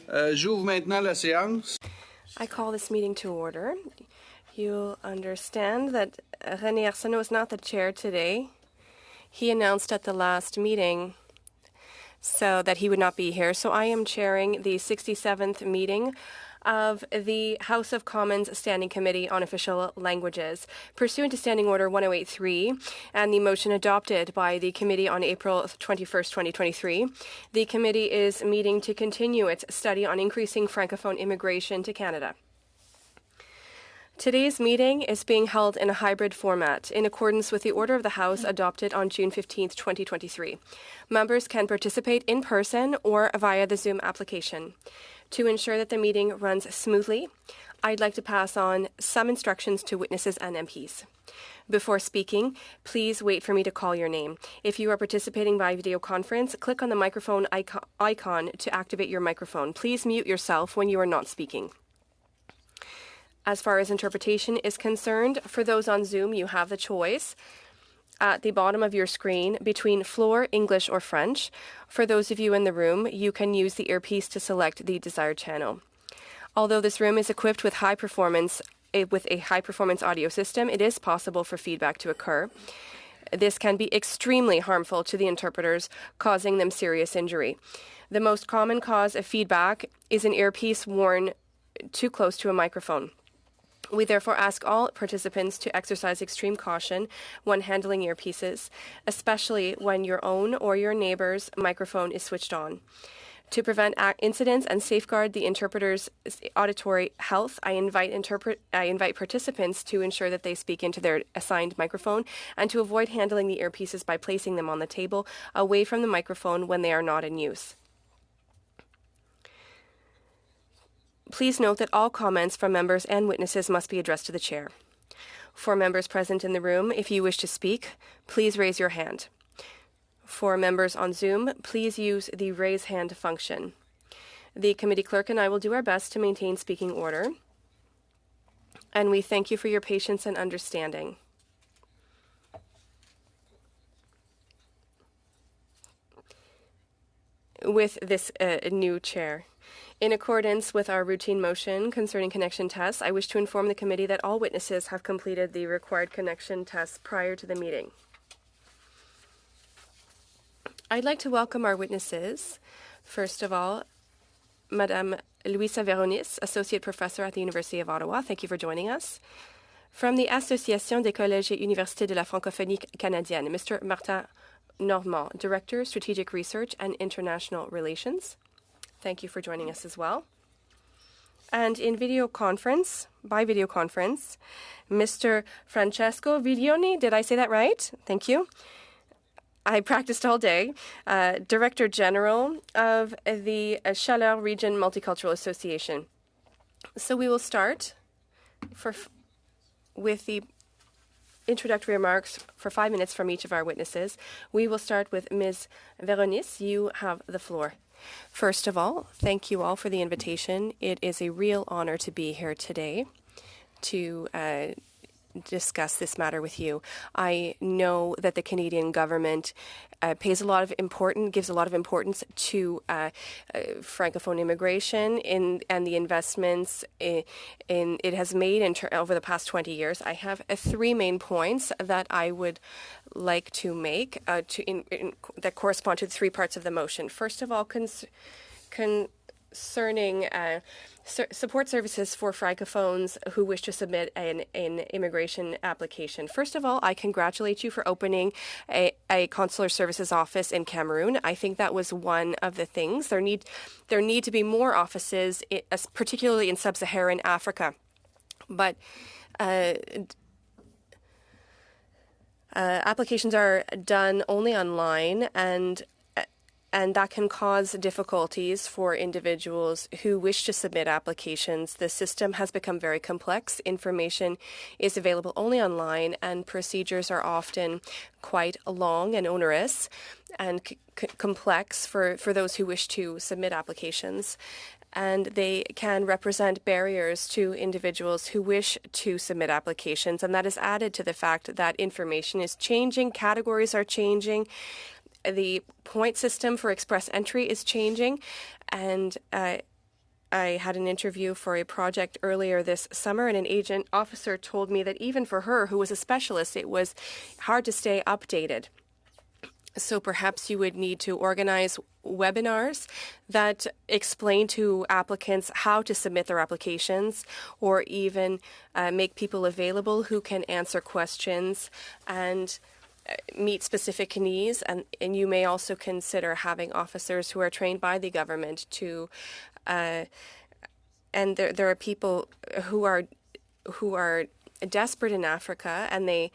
J'ouvre maintenant la séance. I call this meeting to order. You'll understand that René Arsenault is not the chair today. He announced at the last meeting so that he would not be here. So I am chairing the 67th meeting of the House of Commons Standing Committee on Official Languages, pursuant to Standing Order 1083 and the motion adopted by the committee on April 21st, 2023. The committee is meeting to continue its study on increasing Francophone immigration to Canada. Today's meeting is being held in a hybrid format in accordance with the Order of the House adopted on June 15, 2023. Members can participate in person or via the Zoom application. To ensure that the meeting runs smoothly, I'd like to pass on some instructions to witnesses and MPs. Before speaking, please wait for me to call your name. If you are participating by video conference, click on the microphone icon to activate your microphone. Please mute yourself when you are not speaking. As far as interpretation is concerned, for those on Zoom, you have the choice at the bottom of your screen between Floor, English, or French. For those of you in the room, you can use the earpiece to select the desired channel. Although this room is equipped with a high-performance audio system, it is possible for feedback to occur. This can be extremely harmful to the interpreters, causing them serious injury. The most common cause of feedback is an earpiece worn too close to a microphone. We therefore ask all participants to exercise extreme caution when handling earpieces, especially when your own or your neighbor's microphone is switched on. To prevent incidents and safeguard the interpreter's auditory health, I invite participants to ensure that they speak into their assigned microphone and to avoid handling the earpieces by placing them on the table away from the microphone when they are not in use. Please note that all comments from members and witnesses must be addressed to the chair. For members present in the room, if you wish to speak, please raise your hand. For members on Zoom, please use the raise hand function. The committee clerk and I will do our best to maintain speaking order, and we thank you for your patience and understanding. With this new chair. In accordance with our routine motion concerning connection tests, I wish to inform the committee that all witnesses have completed the required connection tests prior to the meeting. I'd like to welcome our witnesses. First of all, Madame Louisa Véronis, Associate Professor at the University of Ottawa. Thank you for joining us. From the Association des Collèges et Universités de la Francophonie Canadienne, Mr. Martin Normand, Director, Strategic Research and International Relations. Thank you for joining us as well. And by video conference, Mr. Francesco Viglioni, did I say that right? Thank you. I practiced all day, Director General of the Chaleur Region Multicultural Association. So we will start with the introductory remarks for 5 minutes from each of our witnesses. We will start with Ms. Véronis. You have the floor. First of all, thank you all for the invitation. It is a real honor to be here today to discuss this matter with you. I know that the Canadian government gives a lot of importance to Francophone immigration and the investments it has made over the past 20 years. I have 3 main points that I would like to make that correspond to the 3 parts of the motion. First of all, concerning support services for Francophones who wish to submit an immigration application. First of all, I congratulate you for opening a consular services office in Cameroon. I think that was one of the things. There need to be more offices, particularly in sub-Saharan Africa. But applications are done only online, and that can cause difficulties for individuals who wish to submit applications. The system has become very complex. Information is available only online, and procedures are often quite long and onerous and complex for those who wish to submit applications. And they can represent barriers to individuals who wish to submit applications. And that is added to the fact that information is changing, categories are changing, the point system for express entry is changing, and I had an interview for a project earlier this summer, and an agent officer told me that even for her, who was a specialist, it was hard to stay updated. So perhaps you would need to organize webinars that explain to applicants how to submit their applications, or even make people available who can answer questions and meet specific needs. And you may also consider having officers who are trained by the government to and there are people who are desperate in Africa, and they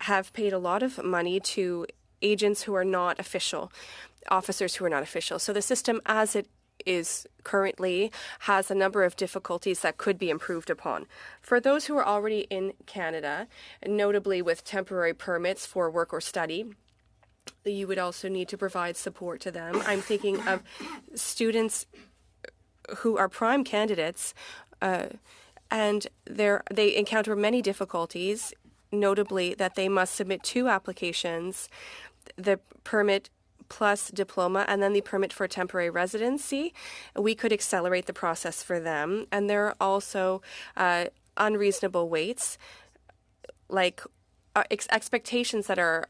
have paid a lot of money to agents who are not official, officers who are not official. So the system as it is currently has a number of difficulties that could be improved upon. For those who are already in Canada, notably with temporary permits for work or study, you would also need to provide support to them. I'm thinking of students who are prime candidates, and they encounter many difficulties, notably that they must submit 2 applications, the permit plus diploma, and then the permit for temporary residency. We could accelerate the process for them. And there are also unreasonable waits, like expectations that are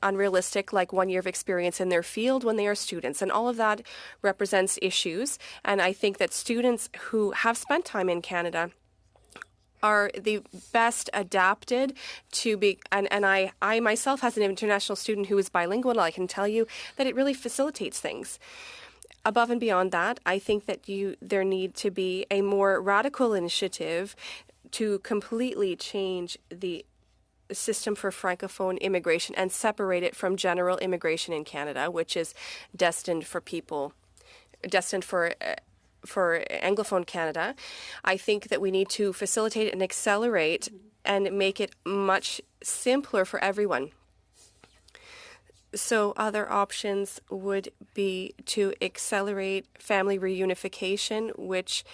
unrealistic, like 1 year of experience in their field when they are students. And all of that represents issues. And I think that students who have spent time in Canada are the best adapted to be, and I myself, as an international student who is bilingual, I can tell you that it really facilitates things. Above and beyond that, I think that there need to be a more radical initiative to completely change the system for Francophone immigration and separate it from general immigration in Canada, which is destined for Anglophone Canada. I think that we need to facilitate and accelerate and make it much simpler for everyone. So other options would be to accelerate family reunification, which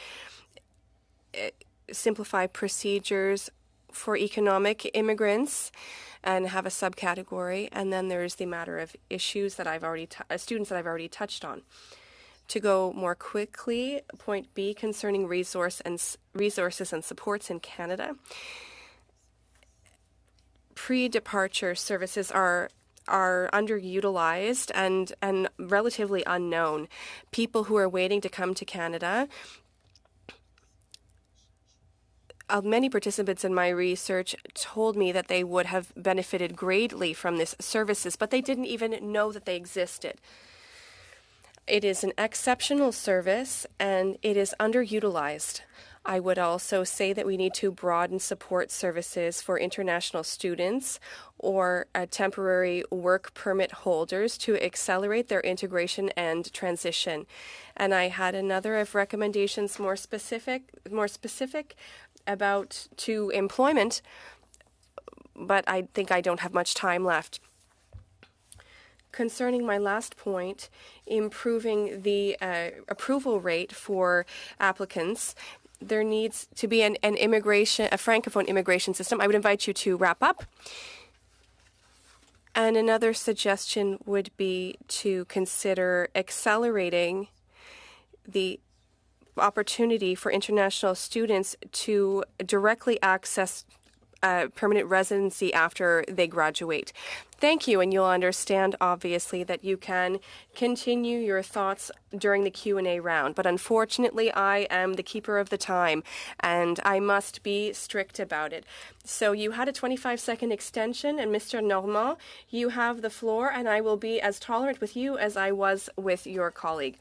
simplify procedures for economic immigrants and have a subcategory. And then there's the matter of issues that students that I've already touched on. To go more quickly, point B, concerning resources and supports in Canada. Pre-departure services are underutilized and relatively unknown. People who are waiting to come to Canada, many participants in my research told me that they would have benefited greatly from these services, but they didn't even know that they existed. It is an exceptional service, and it is underutilized. I would also say that we need to broaden support services for international students or temporary work permit holders to accelerate their integration and transition. And I had another of recommendations more specific about to employment, but I think I don't have much time left. Concerning my last point, improving the approval rate for applicants, there needs to be a Francophone immigration system. I would invite you to wrap up. And another suggestion would be to consider accelerating the opportunity for international students to directly access permanent residency after they graduate. Thank you, and you'll understand, obviously, that you can continue your thoughts during the Q&A round. But unfortunately, I am the keeper of the time, and I must be strict about it. So you had a 25-second extension, and Mr. Normand, you have the floor, and I will be as tolerant with you as I was with your colleague.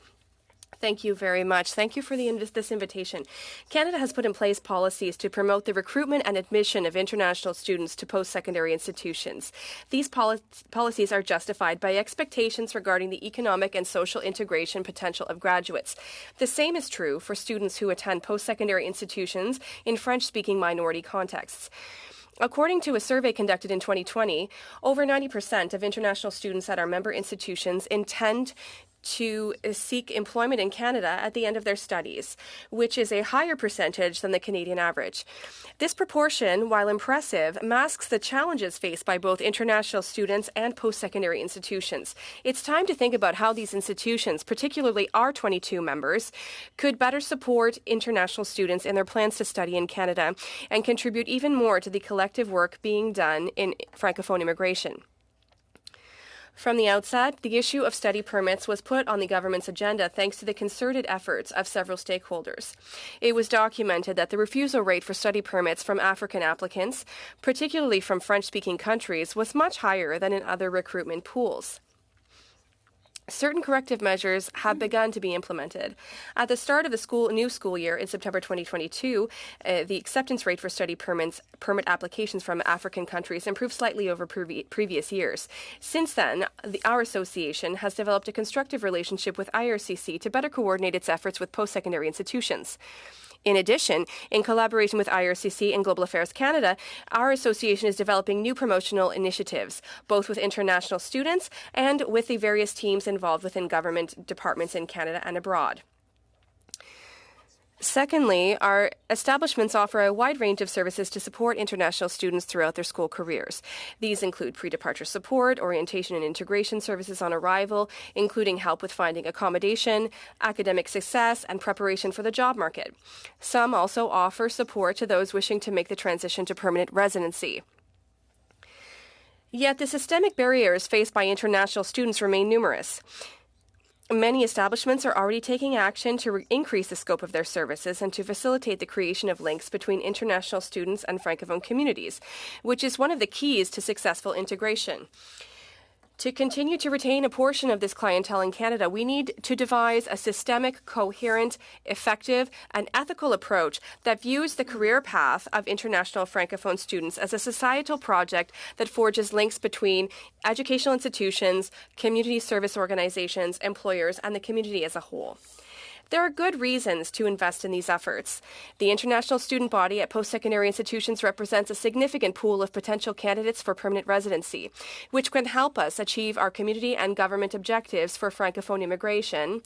Thank you very much. Thank you for this invitation. Canada has put in place policies to promote the recruitment and admission of international students to post-secondary institutions. These policies are justified by expectations regarding the economic and social integration potential of graduates. The same is true for students who attend post-secondary institutions in French-speaking minority contexts. According to a survey conducted in 2020, over 90% of international students at our member institutions intend to seek employment in Canada at the end of their studies, which is a higher percentage than the Canadian average. This proportion, while impressive, masks the challenges faced by both international students and post-secondary institutions. It's time to think about how these institutions, particularly our 22 members, could better support international students in their plans to study in Canada and contribute even more to the collective work being done in Francophone immigration. From the outset, the issue of study permits was put on the government's agenda thanks to the concerted efforts of several stakeholders. It was documented that the refusal rate for study permits from African applicants, particularly from French-speaking countries, was much higher than in other recruitment pools. Certain corrective measures have begun to be implemented. At the start of the new school year in September 2022, the acceptance rate for study permit applications from African countries improved slightly over previous years. Since then, our association has developed a constructive relationship with IRCC to better coordinate its efforts with post-secondary institutions. In addition, in collaboration with IRCC and Global Affairs Canada, our association is developing new promotional initiatives, both with international students and with the various teams involved within government departments in Canada and abroad. Secondly, our establishments offer a wide range of services to support international students throughout their school careers. These include pre-departure support, orientation and integration services on arrival, including help with finding accommodation, academic success, and preparation for the job market. Some also offer support to those wishing to make the transition to permanent residency. Yet the systemic barriers faced by international students remain numerous. Many establishments are already taking action to increase the scope of their services and to facilitate the creation of links between international students and Francophone communities, which is one of the keys to successful integration. To continue to retain a portion of this clientele in Canada, we need to devise a systemic, coherent, effective, and ethical approach that views the career path of international Francophone students as a societal project that forges links between educational institutions, community service organizations, employers, and the community as a whole. There are good reasons to invest in these efforts. The international student body at post-secondary institutions represents a significant pool of potential candidates for permanent residency, which can help us achieve our community and government objectives for Francophone immigration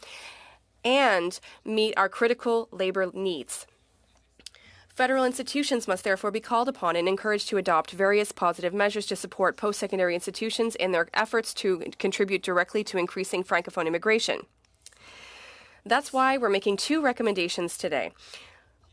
and meet our critical labor needs. Federal institutions must therefore be called upon and encouraged to adopt various positive measures to support post-secondary institutions in their efforts to contribute directly to increasing Francophone immigration. That's why we're making two recommendations today.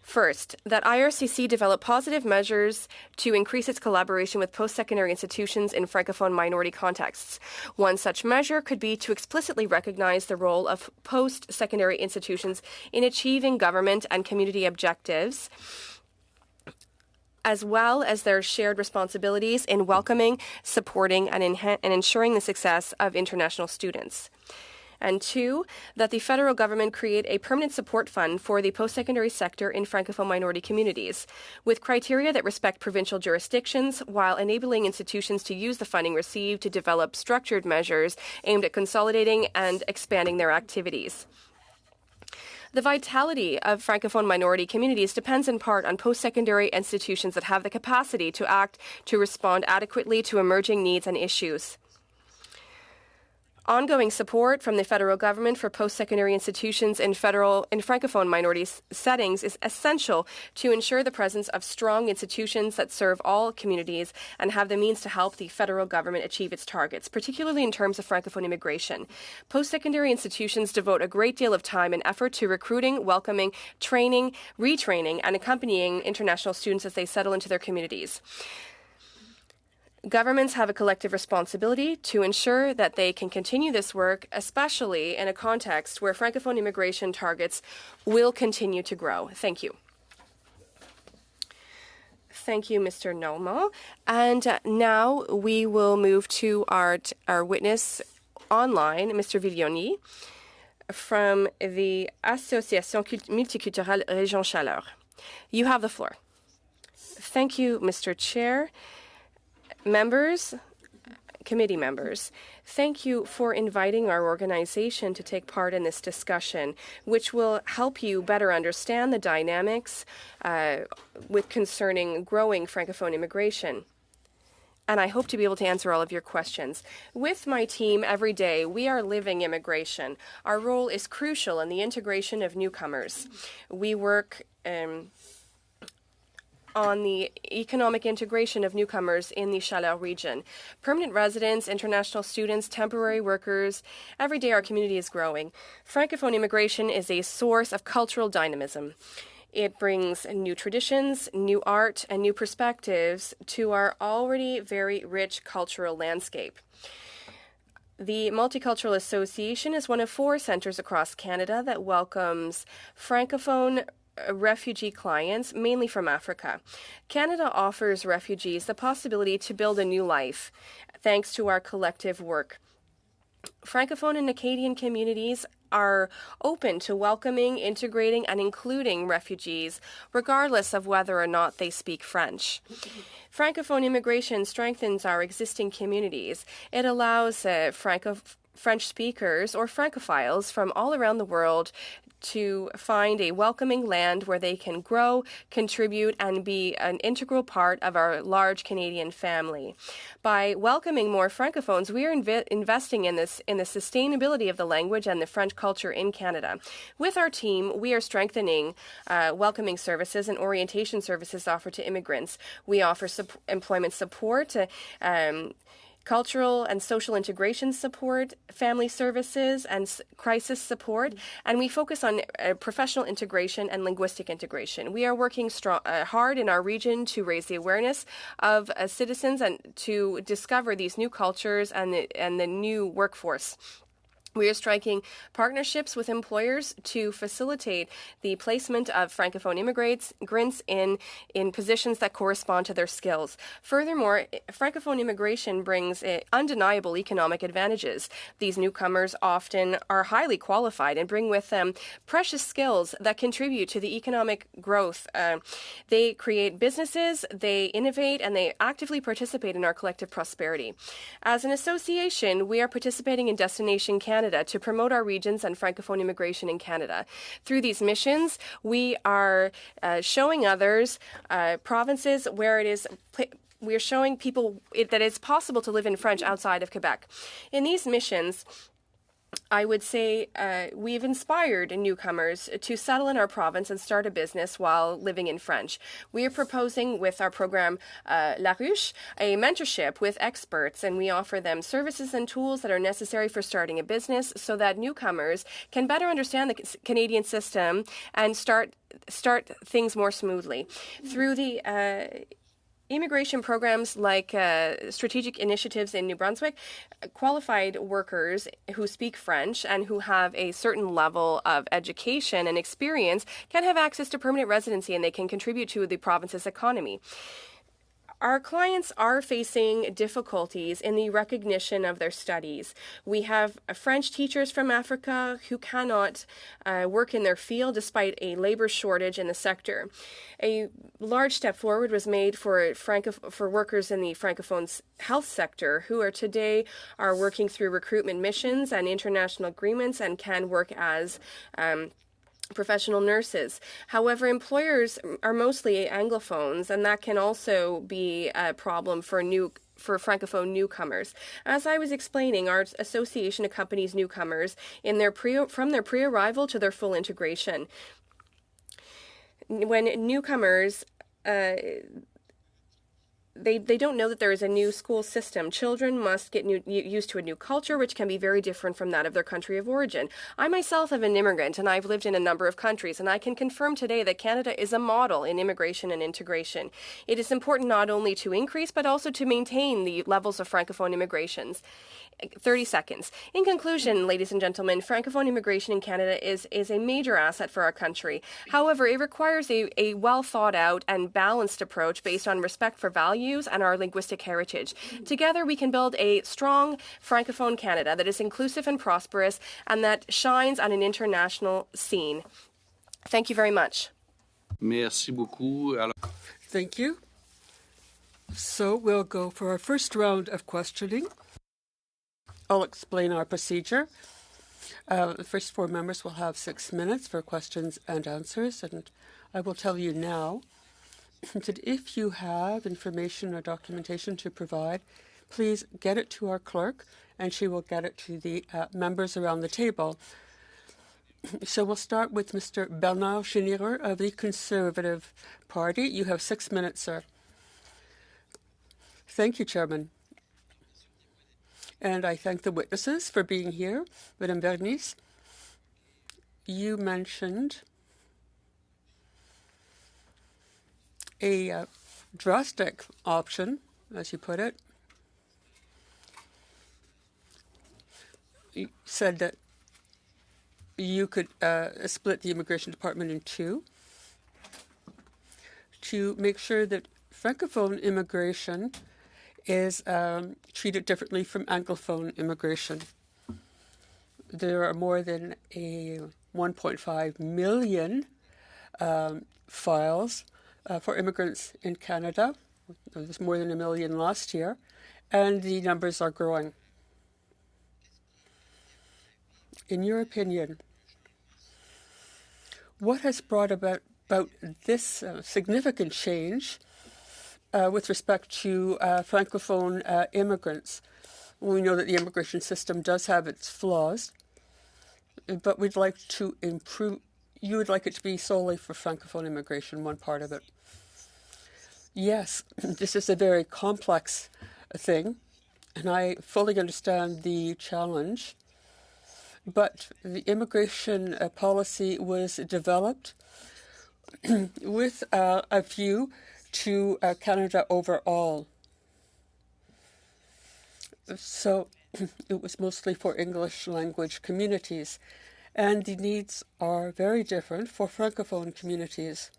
First, that IRCC develop positive measures to increase its collaboration with post-secondary institutions in Francophone minority contexts. One such measure could be to explicitly recognize the role of post-secondary institutions in achieving government and community objectives, as well as their shared responsibilities in welcoming, supporting, and ensuring the success of international students. And two, that the federal government create a permanent support fund for the post-secondary sector in Francophone minority communities, with criteria that respect provincial jurisdictions while enabling institutions to use the funding received to develop structured measures aimed at consolidating and expanding their activities. The vitality of Francophone minority communities depends in part on post-secondary institutions that have the capacity to act to respond adequately to emerging needs and issues. Ongoing support from the federal government for post-secondary institutions in Francophone minority settings is essential to ensure the presence of strong institutions that serve all communities and have the means to help the federal government achieve its targets, particularly in terms of Francophone immigration. Post-secondary institutions devote a great deal of time and effort to recruiting, welcoming, training, retraining, and accompanying international students as they settle into their communities. Governments have a collective responsibility to ensure that they can continue this work, especially in a context where Francophone immigration targets will continue to grow. Thank you. Thank you, Mr. Normand. And now we will move to our witness online, Mr. Villoni, from the Association Multiculturelle Région Chaleur. You have the floor. Thank you, Mr. Chair. Members, committee members, thank you for inviting our organization to take part in this discussion, which will help you better understand the dynamics with concerning growing Francophone immigration. and I hope to be able to answer all of your questions. With my team every day, we are living immigration. Our role is crucial in the integration of newcomers. We work on the economic integration of newcomers in the Chaleur region. Permanent residents, international students, temporary workers, every day our community is growing. Francophone immigration is a source of cultural dynamism. It brings new traditions, new art, and new perspectives to our already very rich cultural landscape. The Multicultural Association is one of 4 centres across Canada that welcomes Francophone refugee clients, mainly from Africa. Canada offers refugees the possibility to build a new life thanks to our collective work. Francophone and Acadian communities are open to welcoming, integrating, and including refugees, regardless of whether or not they speak French. Francophone immigration strengthens our existing communities. It allows French speakers or Francophiles from all around the world to find a welcoming land where they can grow, contribute, and be an integral part of our large Canadian family. By welcoming more Francophones, we are investing in the sustainability of the language and the French culture in Canada. With our team, we are strengthening welcoming services and orientation services offered to immigrants. We offer employment support, cultural and social integration support, family services, and crisis support, and we focus on professional integration and linguistic integration. We are working hard in our region to raise the awareness of citizens and to discover these new cultures and the new workforce. We are striking partnerships with employers to facilitate the placement of Francophone immigrants in positions that correspond to their skills. Furthermore, Francophone immigration brings undeniable economic advantages. These newcomers often are highly qualified and bring with them precious skills that contribute to the economic growth. They create businesses, they innovate, and they actively participate in our collective prosperity. As an association, we are participating in Destination Canada to promote our regions and Francophone immigration in Canada. Through these missions, we are showing others provinces where it is. We are showing people that it's possible to live in French outside of Quebec. In these missions, I would say we've inspired newcomers to settle in our province and start a business while living in French. We are proposing with our program La Ruche a mentorship with experts, and we offer them services and tools that are necessary for starting a business so that newcomers can better understand the Canadian system and start things more smoothly. Through the immigration programs like strategic initiatives in New Brunswick, qualified workers who speak French and who have a certain level of education and experience can have access to permanent residency, and they can contribute to the province's economy. Our clients are facing difficulties in the recognition of their studies. We have French teachers from Africa who cannot work in their field despite a labor shortage in the sector. A large step forward was made for workers in the Francophone health sector who today are working through recruitment missions and international agreements and can work as professional nurses. However, employers are mostly Anglophones, and that can also be a problem for Francophone newcomers. As I was explaining, our association accompanies newcomers from their pre-arrival to their full integration. When newcomers They don't know that there is a new school system. Children must get used to a new culture, which can be very different from that of their country of origin. I myself am an immigrant, and I've lived in a number of countries, and I can confirm today that Canada is a model in immigration and integration. It is important not only to increase, but also to maintain the levels of Francophone immigrations. 30 seconds. In conclusion, ladies and gentlemen, Francophone immigration in Canada is a major asset for our country. However, it requires a well thought out and balanced approach based on respect for values and our linguistic heritage. Together, we can build a strong Francophone Canada that is inclusive and prosperous and that shines on an international scene. Thank you very much. Merci beaucoup. Thank you. So we'll go for our first round of questioning. I'll explain our procedure. The first 4 members will have 6 minutes for questions and answers, and I will tell you now that if you have information or documentation to provide, please get it to our clerk, and she will get it to the members around the table. So we'll start with Mr. Bernard Schnierer of the Conservative Party. You have 6 minutes, sir. Thank you, Chairman. And I thank the witnesses for being here. Madame Bernice, you mentioned a drastic option, as you put it. You said that you could split the Immigration Department in two to make sure that Francophone immigration is treated differently from Anglophone immigration. There are more than 1.5 million files for immigrants in Canada. There was more than 1 million last year, and the numbers are growing. In your opinion, what has brought about this significant change with respect to Francophone immigrants? We know that the immigration system does have its flaws, but we'd like to improve. You would like it to be solely for Francophone immigration, one part of it. Yes, this is a very complex thing, and I fully understand the challenge. But the immigration policy was developed with a view to Canada overall. So it was mostly for English language communities. And the needs are very different for Francophone communities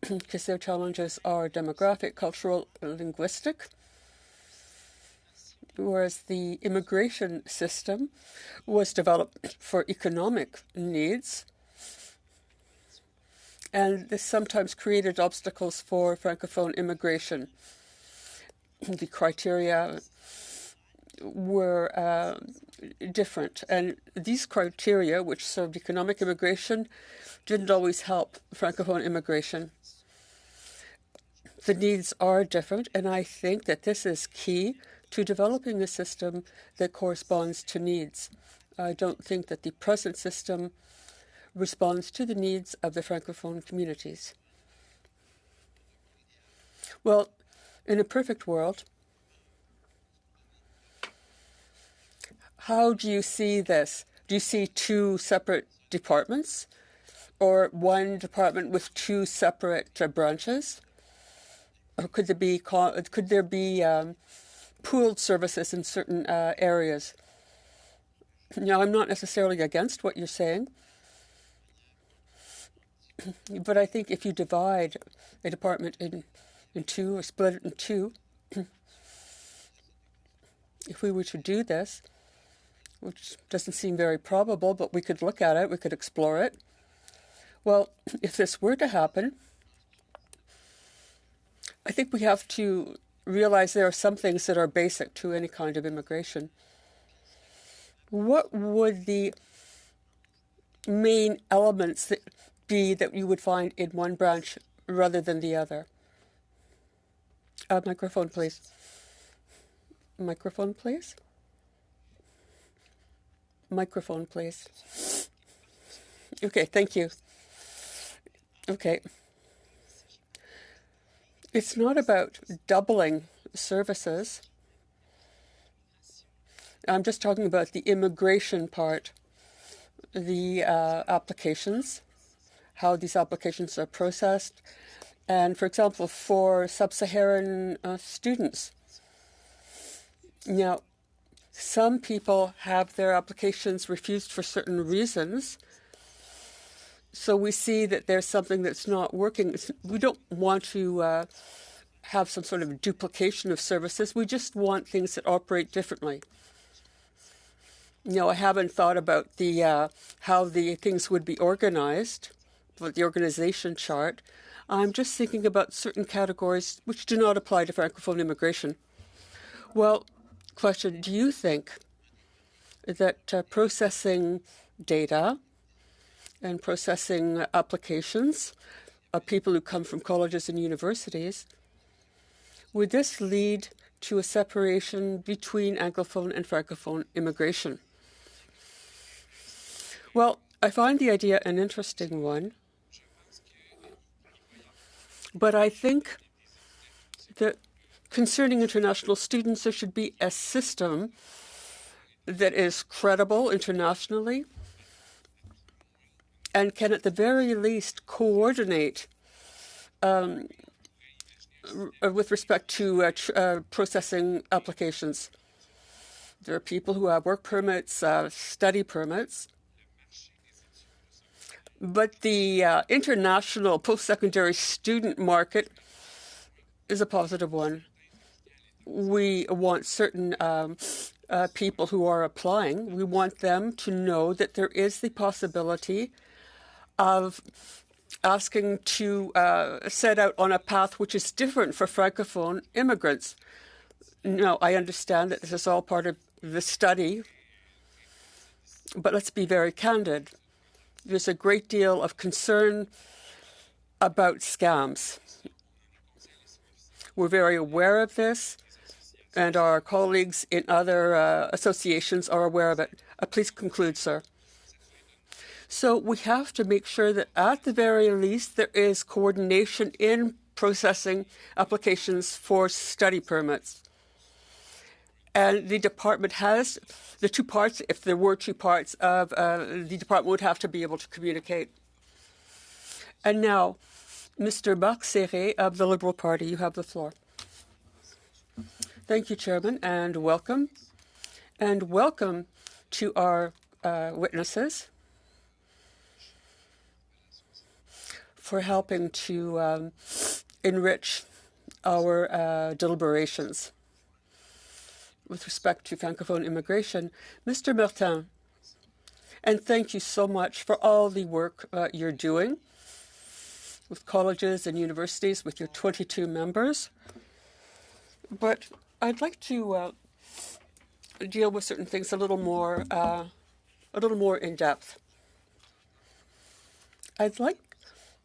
because their challenges are demographic, cultural, and linguistic, whereas the immigration system was developed for economic needs. And this sometimes created obstacles for Francophone immigration. The criteria were different. And these criteria, which served economic immigration, didn't always help Francophone immigration. The needs are different, and I think that this is key to developing a system that corresponds to needs. I don't think that the present system responds to the needs of the Francophone communities. Well, in a perfect world, how do you see this? Do you see two separate departments or one department with two separate branches? Or could there be pooled services in certain areas? Now, I'm not necessarily against what you're saying, but I think if you divide a department in two or split it in two, if we were to do this, which doesn't seem very probable, but we could look at it, we could explore it. Well, if this were to happen, I think we have to realize there are some things that are basic to any kind of immigration. What would the main elements be that you would find in one branch rather than the other? Microphone, please. Microphone, please. Microphone, please. Okay, thank you. Okay. It's not about doubling services. I'm just talking about the immigration part, the applications, how these applications are processed. And for example, for sub-Saharan students, now, some people have their applications refused for certain reasons. So we see that there's something that's not working. We don't want to have some sort of duplication of services. We just want things that operate differently. I haven't thought about how the things would be organized, about the organization chart. I'm just thinking about certain categories which do not apply to Francophone immigration. Well, question, do you think that processing data and processing applications of people who come from colleges and universities, would this lead to a separation between Anglophone and Francophone immigration? Well, I find the idea an interesting one, but I think that concerning international students, there should be a system that is credible internationally and can at the very least coordinate with respect to processing applications. There are people who have work permits, study permits, but the international post-secondary student market is a positive one. We want certain people who are applying, we want them to know that there is the possibility of asking to set out on a path which is different for Francophone immigrants. Now, I understand that this is all part of the study, but let's be very candid. There's a great deal of concern about scams. We're very aware of this, and our colleagues in other associations are aware of it. Please conclude, sir. So we have to make sure that at the very least there is coordination in processing applications for study permits. And the department has the two parts, if there were two parts of the department would have to be able to communicate. And now, Mr. Marc Serré of the Liberal Party, you have the floor. Thank you, Chairman, and welcome. And welcome to our witnesses for helping to enrich our deliberations with respect to Francophone immigration. Mr. Martin, and thank you so much for all the work you're doing with colleges and universities with your 22 members. But I'd like to deal with certain things a little more in depth. I'd like,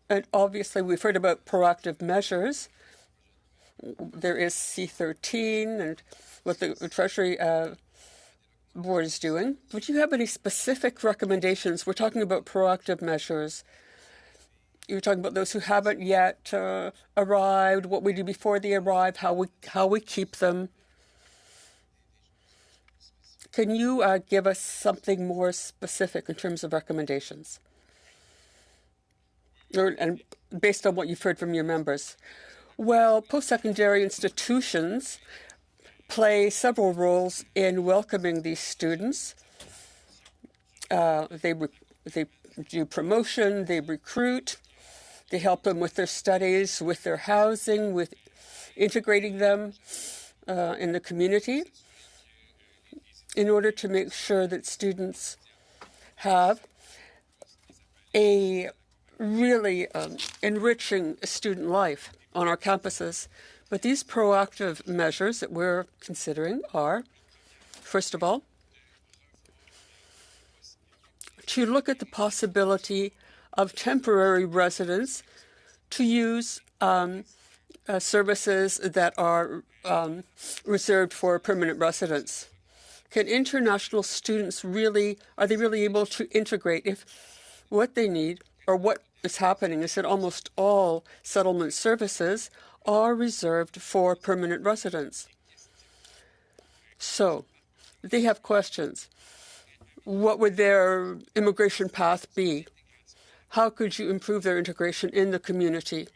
and obviously we've heard about proactive measures. There is C13 and what the Treasury Board is doing. Would you have any specific recommendations? We're talking about proactive measures. You're talking about those who haven't yet arrived, what we do before they arrive, how we keep them. Can you give us something more specific in terms of recommendations? And based on what you've heard from your members. Well, post-secondary institutions play several roles in welcoming these students. They do promotion, they recruit, they help them with their studies, with their housing, with integrating them in the community in order to make sure that students have a really enriching student life on our campuses. But these proactive measures that we're considering are, first of all, to look at the possibility of temporary residents to use services that are reserved for permanent residents. Can international students are they really able to integrate if what they need or what is happening is that almost all settlement services are reserved for permanent residents? So they have questions. What would their immigration path be? How could you improve their integration in the community?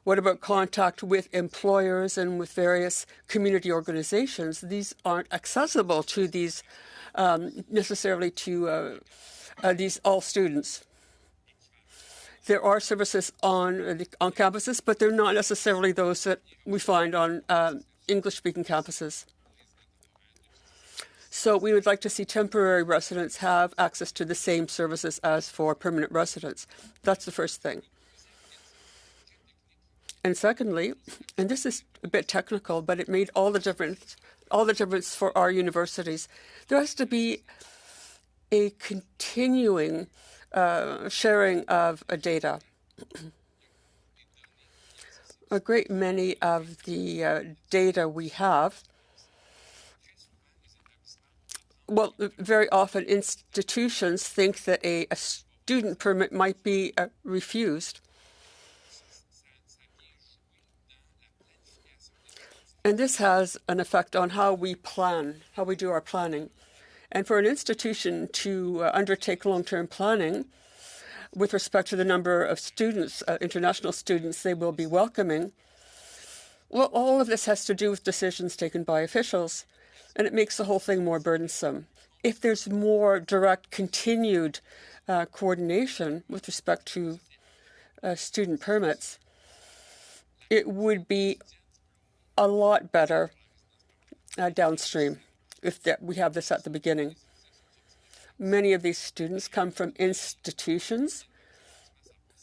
What about contact with employers and with various community organizations? These aren't accessible to these necessarily to these all students. There are services on campuses, but they're not necessarily those that we find on English-speaking campuses. So we would like to see temporary residents have access to the same services as for permanent residents. That's the first thing. And secondly, and this is a bit technical, but it made all the difference for our universities. There has to be a continuing sharing of data. a great many of the data we have, well, very often institutions think that a student permit might be refused. And this has an effect on how we plan, how we do our planning. And for an institution to undertake long-term planning with respect to the number of students, international students they will be welcoming, well, all of this has to do with decisions taken by officials, and it makes the whole thing more burdensome. If there's more direct, continued coordination with respect to student permits, it would be a lot better downstream if we have this at the beginning. Many of these students come from institutions,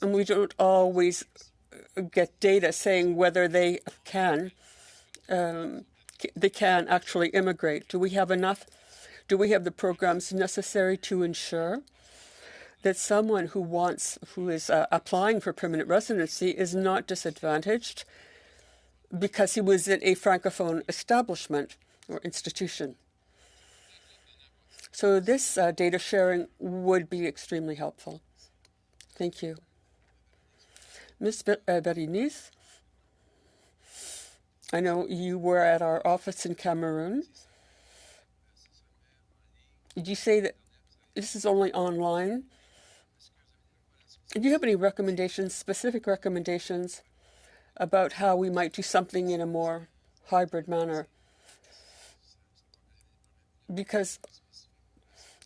and we don't always get data saying whether they can actually immigrate. Do we have enough? Do we have the programs necessary to ensure that someone who is applying for permanent residency is not disadvantaged because he was in a Francophone establishment or institution? So this data sharing would be extremely helpful. Thank you. Ms. Berenice, I know you were at our office in Cameroon. Did you say that this is only online? Do you have any recommendations, specific recommendations, about how we might do something in a more hybrid manner? Because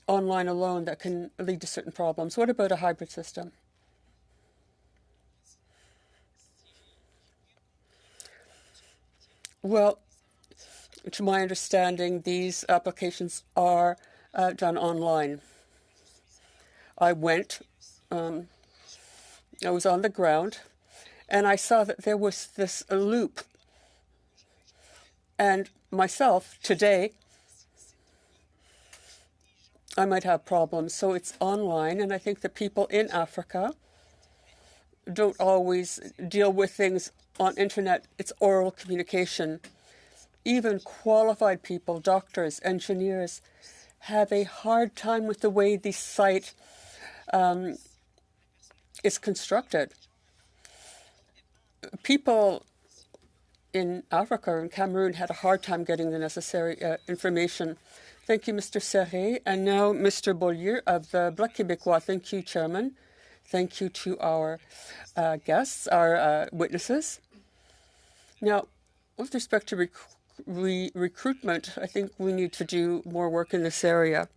online alone, that can lead to certain problems. What about a hybrid system? Well, to my understanding, these applications are done online. I went, I was on the ground, and I saw that there was this loop. And myself, today, I might have problems. So it's online, and I think the people in Africa don't always deal with things on internet. It's oral communication. Even qualified people, doctors, engineers, have a hard time with the way the site is constructed. People in Africa and Cameroon had a hard time getting the necessary information. Thank you, Mr. Serret. And now, Mr. Beaulieu of the Bloc Québécois. Thank you, Chairman. Thank you to our guests, our witnesses. Now, with respect to recruitment, I think we need to do more work in this area.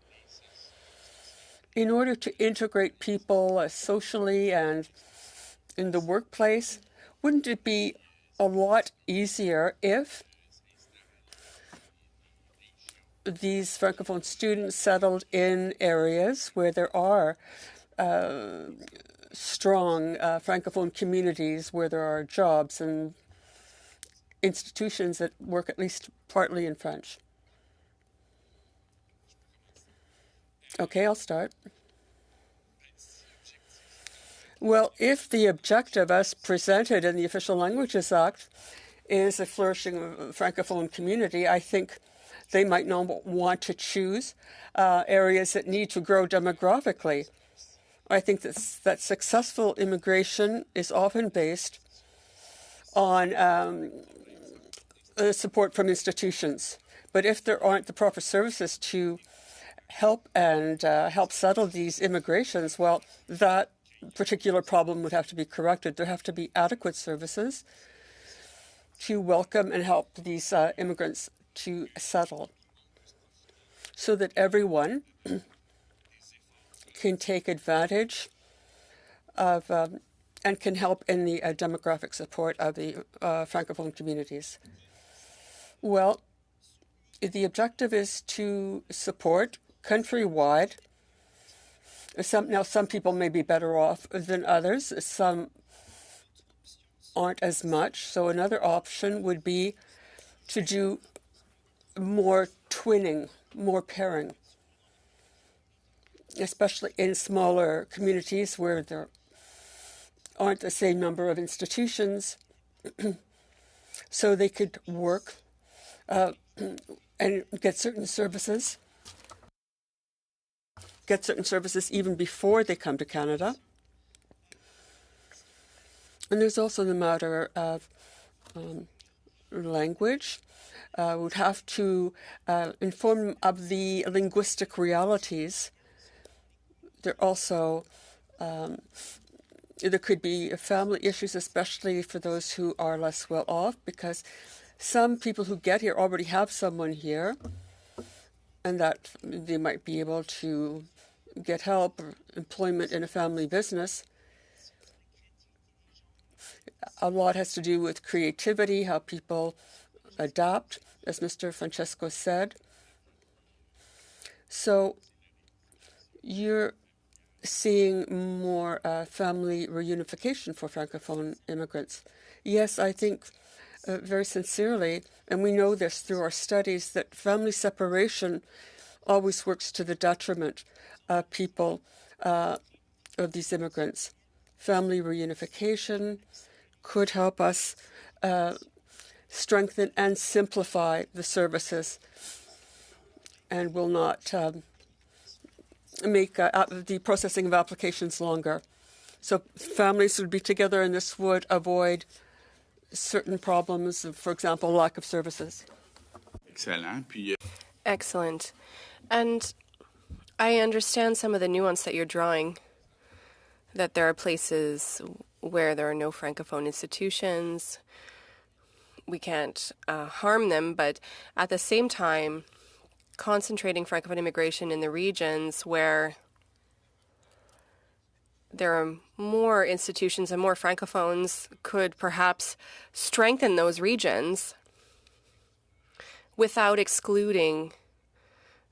In order to integrate people socially and in the workplace, wouldn't it be a lot easier if these Francophone students settled in areas where there are strong Francophone communities, where there are jobs and institutions that work at least partly in French? Okay, I'll start. Well, if the objective as presented in the Official Languages Act is a flourishing Francophone community, I think they might not want to choose areas that need to grow demographically. I think that successful immigration is often based on support from institutions. But if there aren't the proper services to help settle these immigrations, well, that particular problem would have to be corrected. There have to be adequate services to welcome and help these immigrants to settle, so that everyone can take advantage of and can help in the demographic support of the Francophone communities. Well, the objective is to support countrywide. Some people may be better off than others. Some aren't as much. So another option would be to do more twinning, more pairing, especially in smaller communities where there aren't the same number of institutions so they could work and get certain services even before they come to Canada. And there's also the matter of language. Would have to inform them of the linguistic realities. There also there could be family issues, especially for those who are less well off, because some people who get here already have someone here, and that they might be able to get help or employment in a family business. A lot has to do with creativity, how people adapt, as Mr. Francesco said. So you're seeing more family reunification for Francophone immigrants. Yes, I think very sincerely, and we know this through our studies, that family separation always works to the detriment of people, of these immigrants. Family reunification could help us strengthen and simplify the services, and will not make the processing of applications longer. So families would be together, and this would avoid certain problems, for example, lack of services. Excellent. And I understand some of the nuance that you're drawing, that there are places where there are no Francophone institutions. We can't harm them, but at the same time, concentrating Francophone immigration in the regions where there are more institutions and more Francophones could perhaps strengthen those regions without excluding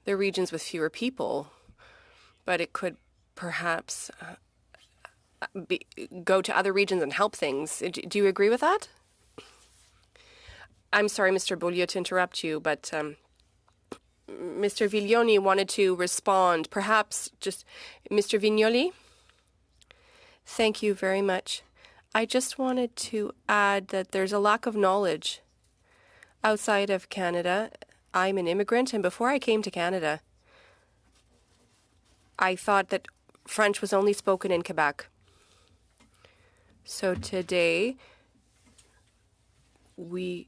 the regions with fewer people. But it could perhaps go to other regions and help things. Do you agree with that? I'm sorry, Mr. Beaulieu, to interrupt you, but Mr. Viglioni wanted to respond. Perhaps just Mr. Vignoli? Thank you very much. I just wanted to add that there's a lack of knowledge outside of Canada. I'm an immigrant, and before I came to Canada, I thought that French was only spoken in Quebec. So today, we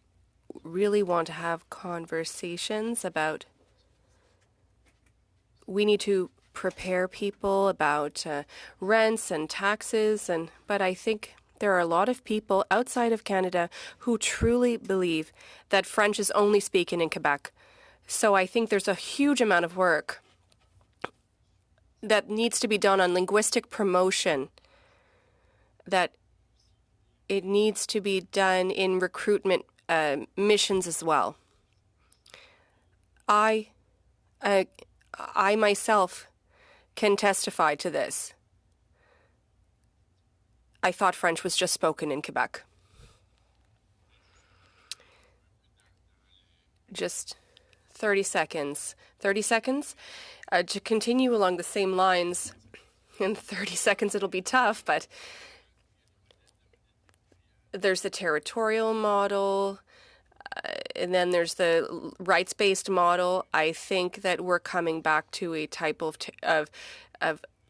really want to have conversations about, we need to prepare people about rents and taxes, but I think there are a lot of people outside of Canada who truly believe that French is only spoken in Quebec. So I think there's a huge amount of work that needs to be done on linguistic promotion, that it needs to be done in recruitment missions as well. I myself can testify to this. I thought French was just spoken in Quebec. Just 30 seconds. 30 seconds? To continue along the same lines, in 30 seconds it'll be tough, but there's the territorial model, and then there's the rights-based model. I think that we're coming back to a type of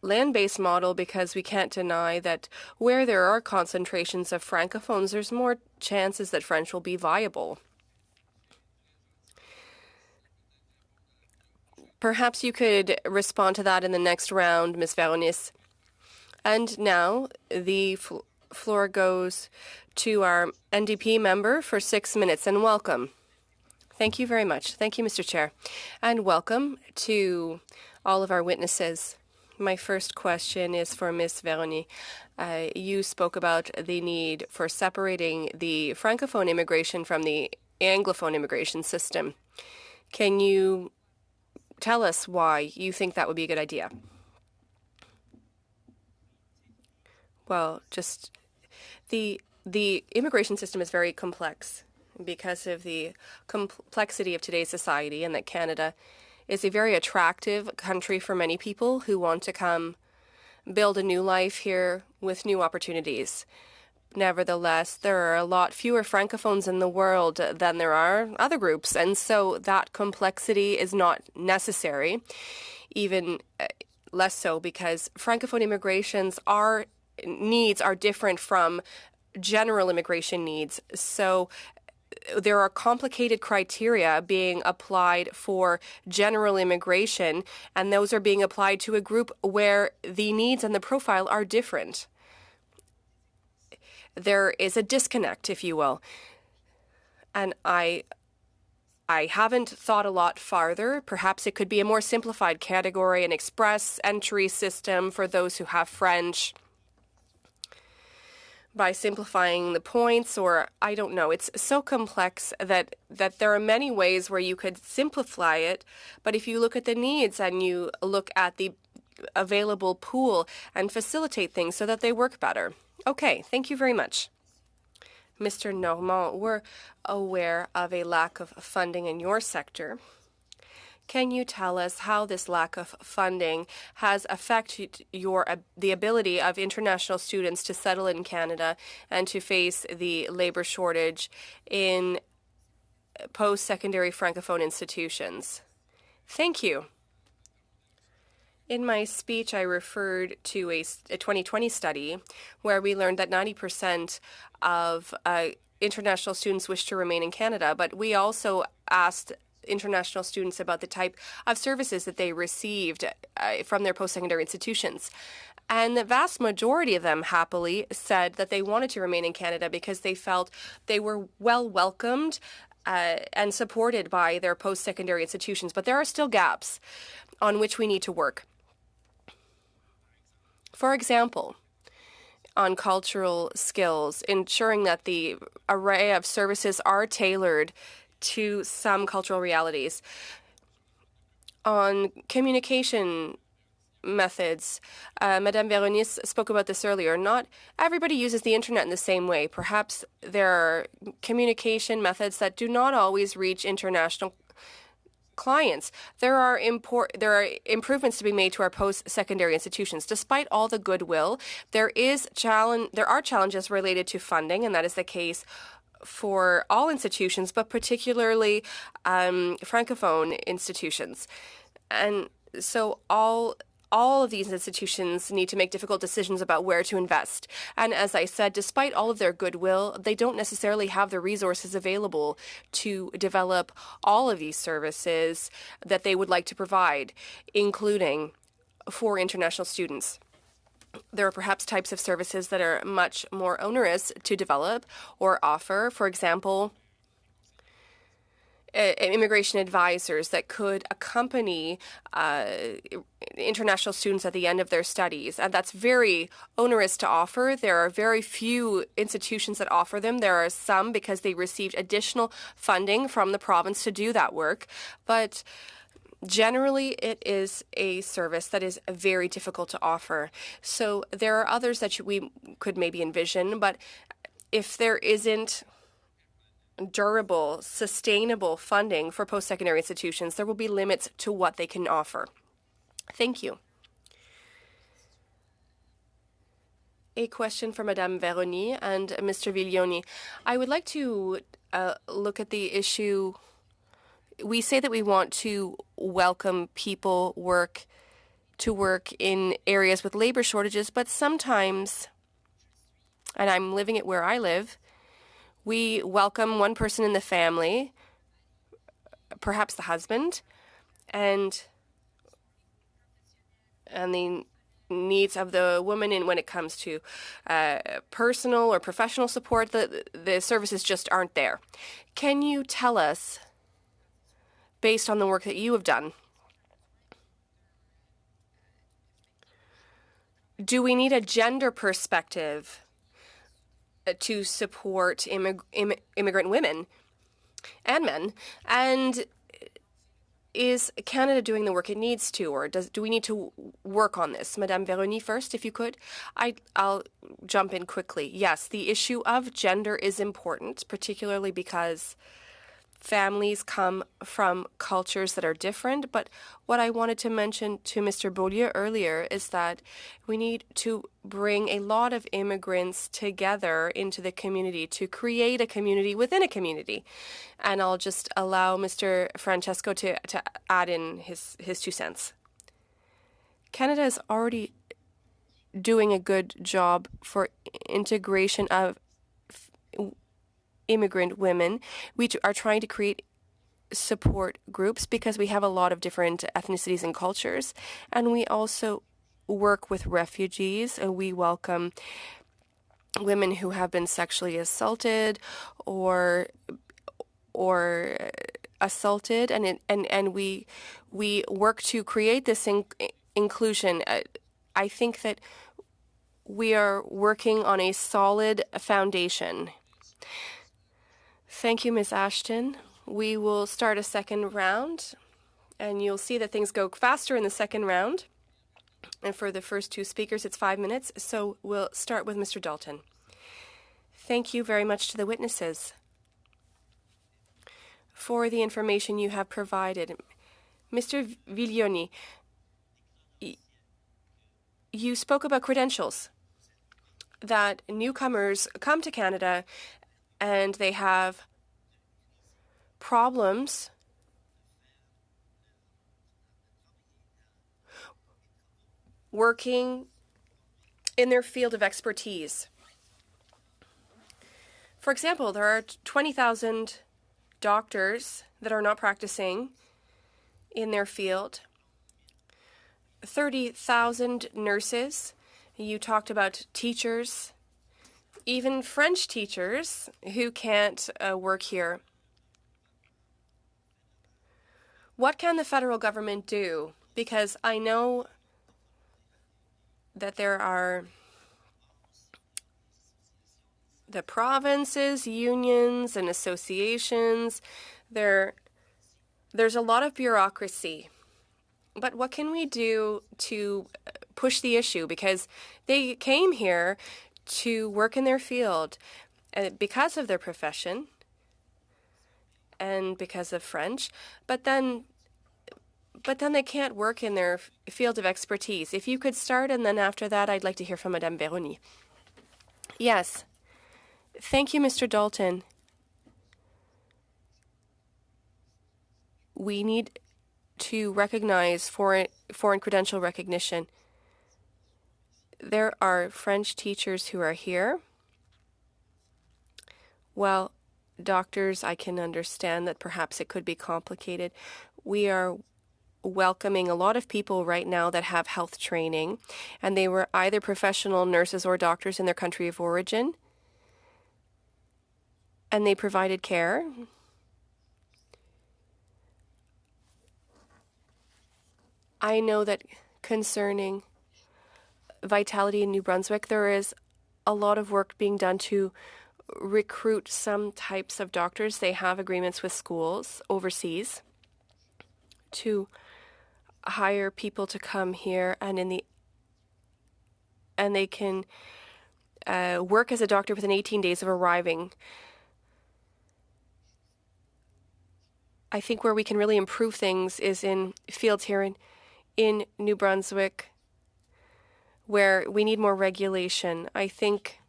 land-based model, because we can't deny that where there are concentrations of Francophones, there's more chances that French will be viable. Perhaps you could respond to that in the next round, Ms. Veronis. And now the floor goes to our NDP member for 6 minutes, and welcome. Thank you very much. Thank you, Mr. Chair. And welcome to all of our witnesses. My first question is for Ms. Veroni. You spoke about the need for separating the Francophone immigration from the Anglophone immigration system. Can you tell us why you think that would be a good idea? Well, just the immigration system is very complex because of the complexity of today's society, and that Canada is a very attractive country for many people who want to come build a new life here with new opportunities. Nevertheless, there are a lot fewer francophones in the world than there are other groups, and so that complexity is not necessary, even less so because francophone immigration's needs are different from general immigration needs. So there are complicated criteria being applied for general immigration, and those are being applied to a group where the needs and the profile are different. There is a disconnect, if you will. And I haven't thought a lot farther. Perhaps it could be a more simplified category, an express entry system for those who have French, by simplifying the points, or I don't know. It's so complex that there are many ways where you could simplify it, but if you look at the needs and you look at the available pool and facilitate things so that they work better. Okay, thank you very much. Mr. Normand, we're aware of a lack of funding in your sector. Can you tell us how this lack of funding has affected the ability of international students to settle in Canada and to face the labor shortage in post-secondary Francophone institutions? Thank you. In my speech, I referred to a 2020 study where we learned that 90% of international students wish to remain in Canada, but we also asked international students about the type of services that they received from their post-secondary institutions. And the vast majority of them happily said that they wanted to remain in Canada because they felt they were well welcomed and supported by their post-secondary institutions. But there are still gaps on which we need to work. For example, on cultural skills, ensuring that the array of services are tailored to some cultural realities. On communication methods, Madame Véronis spoke about this earlier. Not everybody uses the internet in the same way. Perhaps there are communication methods that do not always reach international clients. There are improvements to be made to our post-secondary institutions. Despite all the goodwill, there are challenges related to funding, and that is the case for all institutions, but particularly Francophone institutions. And so all of these institutions need to make difficult decisions about where to invest. And as I said, despite all of their goodwill, they don't necessarily have the resources available to develop all of these services that they would like to provide, including for international students. There are perhaps types of services that are much more onerous to develop or offer. For example, immigration advisors that could accompany international students at the end of their studies. And that's very onerous to offer. There are very few institutions that offer them. There are some because they received additional funding from the province to do that work. But generally, it is a service that is very difficult to offer. So there are others that we could maybe envision, but if there isn't durable, sustainable funding for post-secondary institutions, there will be limits to what they can offer. Thank you. A question for Madame Véronis and Mr. Viglioni. I would like to look at the issue. We say that we want to welcome people to work in areas with labor shortages, but sometimes, and I'm living it where I live, we welcome one person in the family, perhaps the husband, and the needs of the woman when it comes to personal or professional support, the services just aren't there. Can you tell us, based on the work that you have done, do we need a gender perspective to support immigrant women and men? And is Canada doing the work it needs to, or do we need to work on this? Madame Véronis first, if you could. I'll jump in quickly. Yes, the issue of gender is important, particularly because families come from cultures that are different. But what I wanted to mention to Mr. Beaulieu earlier is that we need to bring a lot of immigrants together into the community to create a community within a community. And I'll just allow Mr. Francesco to add in his 2 cents. Canada is already doing a good job for integration of immigrant women. We are trying to create support groups because we have a lot of different ethnicities and cultures. And we also work with refugees. We welcome women who have been sexually assaulted or assaulted, and we work to create this inclusion. I think that we are working on a solid foundation. Thank you, Ms. Ashton. We will start a second round, and you'll see that things go faster in the second round. And for the first 2 speakers, it's 5 minutes. So we'll start with Mr. Dalton. Thank you very much to the witnesses for the information you have provided. Mr. Viglioni, you spoke about credentials, that newcomers come to Canada and they have problems working in their field of expertise. For example, there are 20,000 doctors that are not practicing in their field, 30,000 nurses. You talked about teachers, even French teachers who can't work here. What can the federal government do? Because I know that there are the provinces, unions, and associations. There's a lot of bureaucracy. But what can we do to push the issue? Because they came here to work in their field because of their profession and because of French, but then they can't work in their field of expertise. If you could start, and then after that, I'd like to hear from Madame Veroni. Yes. Thank you, Mr. Dalton. We need to recognize foreign credential recognition. There are French teachers who are here. Well, doctors, I can understand that perhaps it could be complicated. We are welcoming a lot of people right now that have health training, and they were either professional nurses or doctors in their country of origin, and they provided care. I know that concerning Vitality in New Brunswick, there is a lot of work being done to recruit some types of doctors. They have agreements with schools overseas to hire people to come here, and they can work as a doctor within 18 days of arriving. I think where we can really improve things is in fields here in New Brunswick, where we need more regulation. I think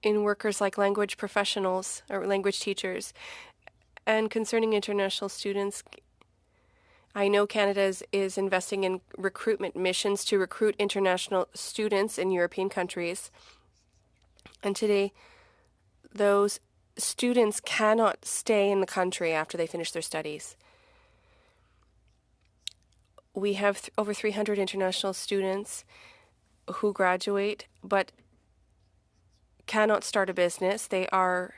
in workers like language professionals or language teachers. And concerning international students, I know Canada is investing in recruitment missions to recruit international students in European countries. And today, those students cannot stay in the country after they finish their studies. We have over 300 international students who graduate but cannot start a business. They are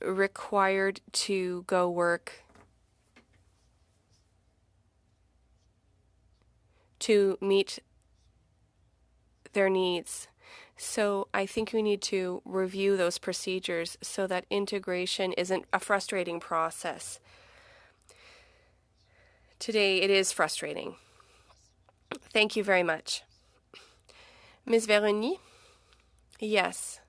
required to go work to meet their needs. So I think we need to review those procedures so that integration isn't a frustrating process. Today it is frustrating. Thank you very much. Ms. Veroni? Yes.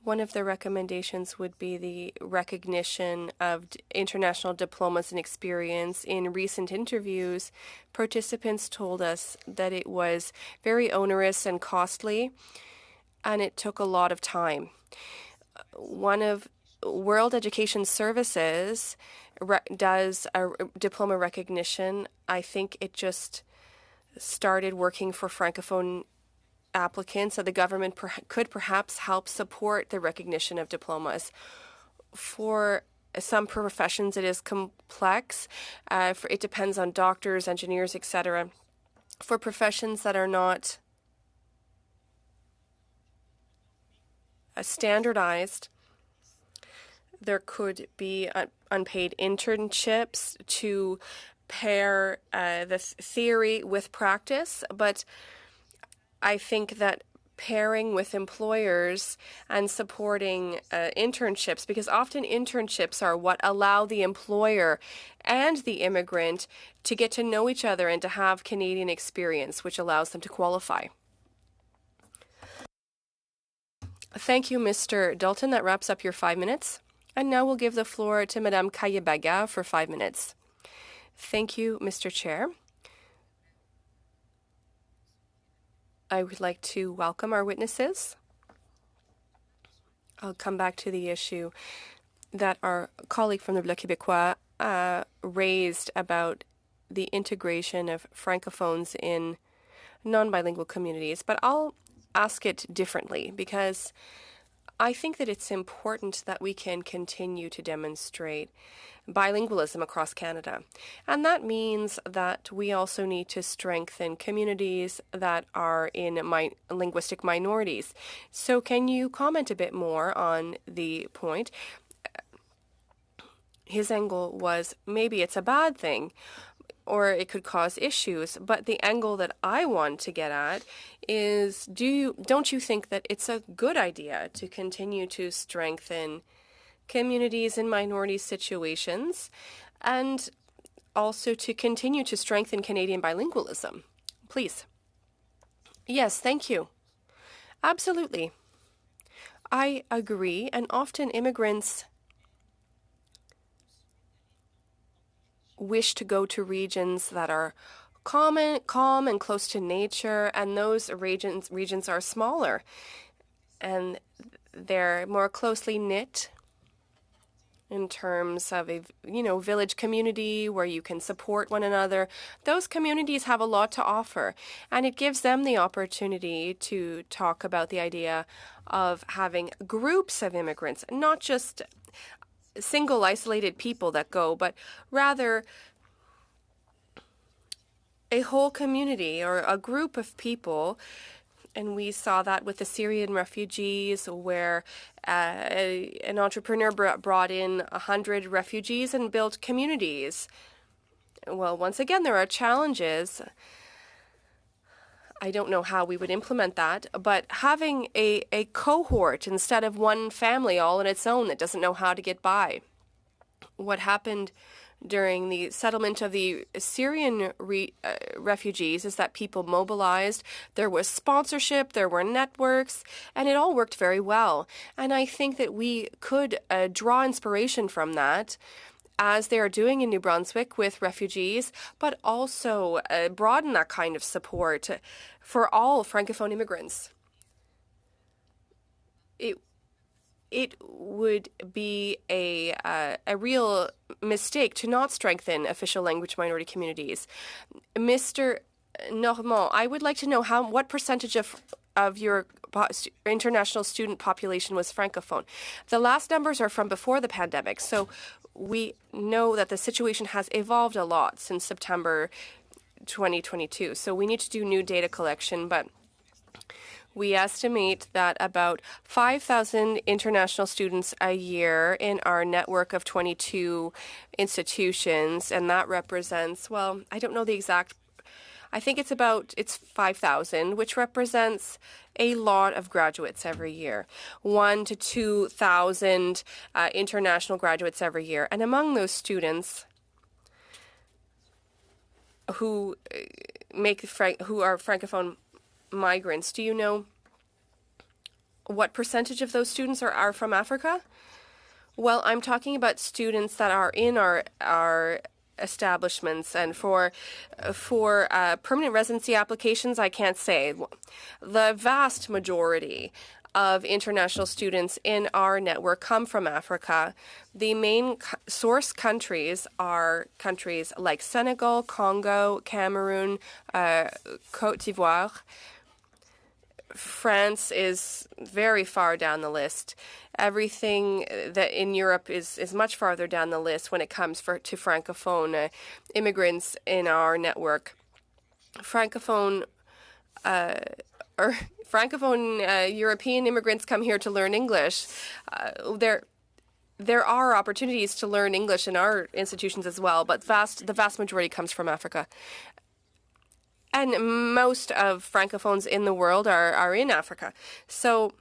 One of the recommendations would be the recognition of international diplomas and experience. In recent interviews, participants told us that it was very onerous and costly, and it took a lot of time. One of World Education Services does a diploma recognition. I think it just started working for Francophone applicants, so the government could perhaps help support the recognition of diplomas. For some professions, it is complex. It depends on doctors, engineers, etc. For professions that are not standardized, there could be unpaid internships to pair the theory with practice, but I think that pairing with employers and supporting internships, because often internships are what allow the employer and the immigrant to get to know each other and to have Canadian experience, which allows them to qualify. Thank you, Mr. Dalton. That wraps up your 5 minutes. And now we'll give the floor to Madame Kayebaga for 5 minutes. Thank you, Mr. Chair. I would like to welcome our witnesses. I'll come back to the issue that our colleague from the Bloc Québécois raised about the integration of Francophones in non-bilingual communities, but I'll ask it differently because I think that it's important that we can continue to demonstrate bilingualism across Canada. And that means that we also need to strengthen communities that are in linguistic minorities. So can you comment a bit more on the point? His angle was maybe it's a bad thing, or it could cause issues. But the angle that I want to get at is, don't you think that it's a good idea to continue to strengthen communities in minority situations and also to continue to strengthen Canadian bilingualism? Please. Yes, thank you. Absolutely. I agree, and often immigrants wish to go to regions that are calm and close to nature, and those regions are smaller and they're more closely knit in terms of a village community where you can support one another. Those communities have a lot to offer, and it gives them the opportunity to talk about the idea of having groups of immigrants, not just single isolated people that go, but rather a whole community or a group of people. And we saw that with the Syrian refugees, where an entrepreneur brought in 100 refugees and built communities. Well, once again, there are challenges. I don't know how we would implement that, but having a cohort instead of one family all on its own that doesn't know how to get by. What happened during the settlement of the Syrian refugees is that people mobilized. There was sponsorship, there were networks, and it all worked very well. And I think that we could draw inspiration from that, as they are doing in New Brunswick with refugees, but also broaden that kind of support for all Francophone immigrants. It would be a real mistake to not strengthen official language minority communities. Mr. Normand, I would like to know what percentage of your international student population was Francophone. The last numbers are from before the pandemic, so we know that the situation has evolved a lot since September 2022. So we need to do new data collection, but we estimate that about 5,000 international students a year in our network of 22 institutions, and that represents, well, I don't know the exact, I think it's 5,000, which represents a lot of graduates every year, 1,000 to 2,000 international graduates every year. And among those students who are Francophone migrants, do you know What percentage of those students are from Africa? Well, I'm talking about students that are in our establishments, and for permanent residency applications, I can't say. The vast majority of international students in our network come from Africa. The main source countries are countries like Senegal, Congo, Cameroon, Côte d'Ivoire. France is very far down the list. Everything that in Europe is much farther down the list when it comes to Francophone immigrants in our network. Francophone European immigrants come here to learn English. There are opportunities to learn English in our institutions as well, but the vast majority comes from Africa. And most of Francophones in the world are in Africa. So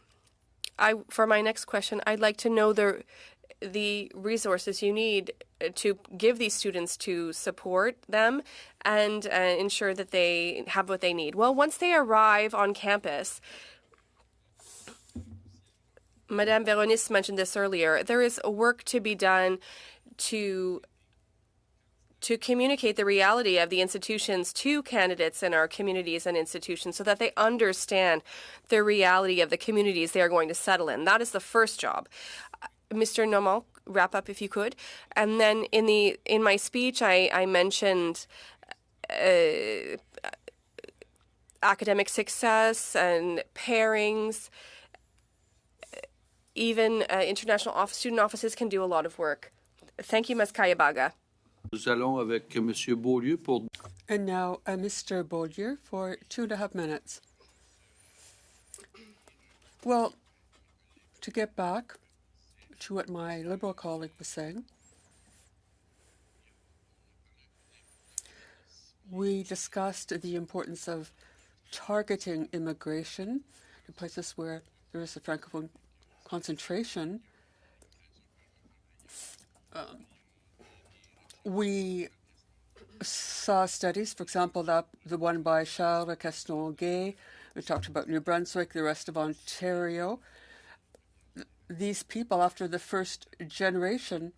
for my next question, I'd like to know the resources you need to give these students to support them and ensure that they have what they need. Well, once they arrive on campus, Madame Véronis mentioned this earlier, there is work to be done to communicate the reality of the institutions to candidates in our communities and institutions so that they understand the reality of the communities they are going to settle in. That is the first job. Mr. Normand, wrap up if you could. And then in my speech, I mentioned academic success and pairings. Even international student offices can do a lot of work. Thank you, Ms. Kayabaga. Nous allons avec Monsieur Beaulieu pour... And now, Mr. Beaulieu for 2.5 minutes. Well, to get back to what my Liberal colleague was saying, we discussed the importance of targeting immigration in places where there is a Francophone concentration. We saw studies, for example, the one by Charles Castonguay. We talked about New Brunswick, the rest of Ontario. These people, after the first generation,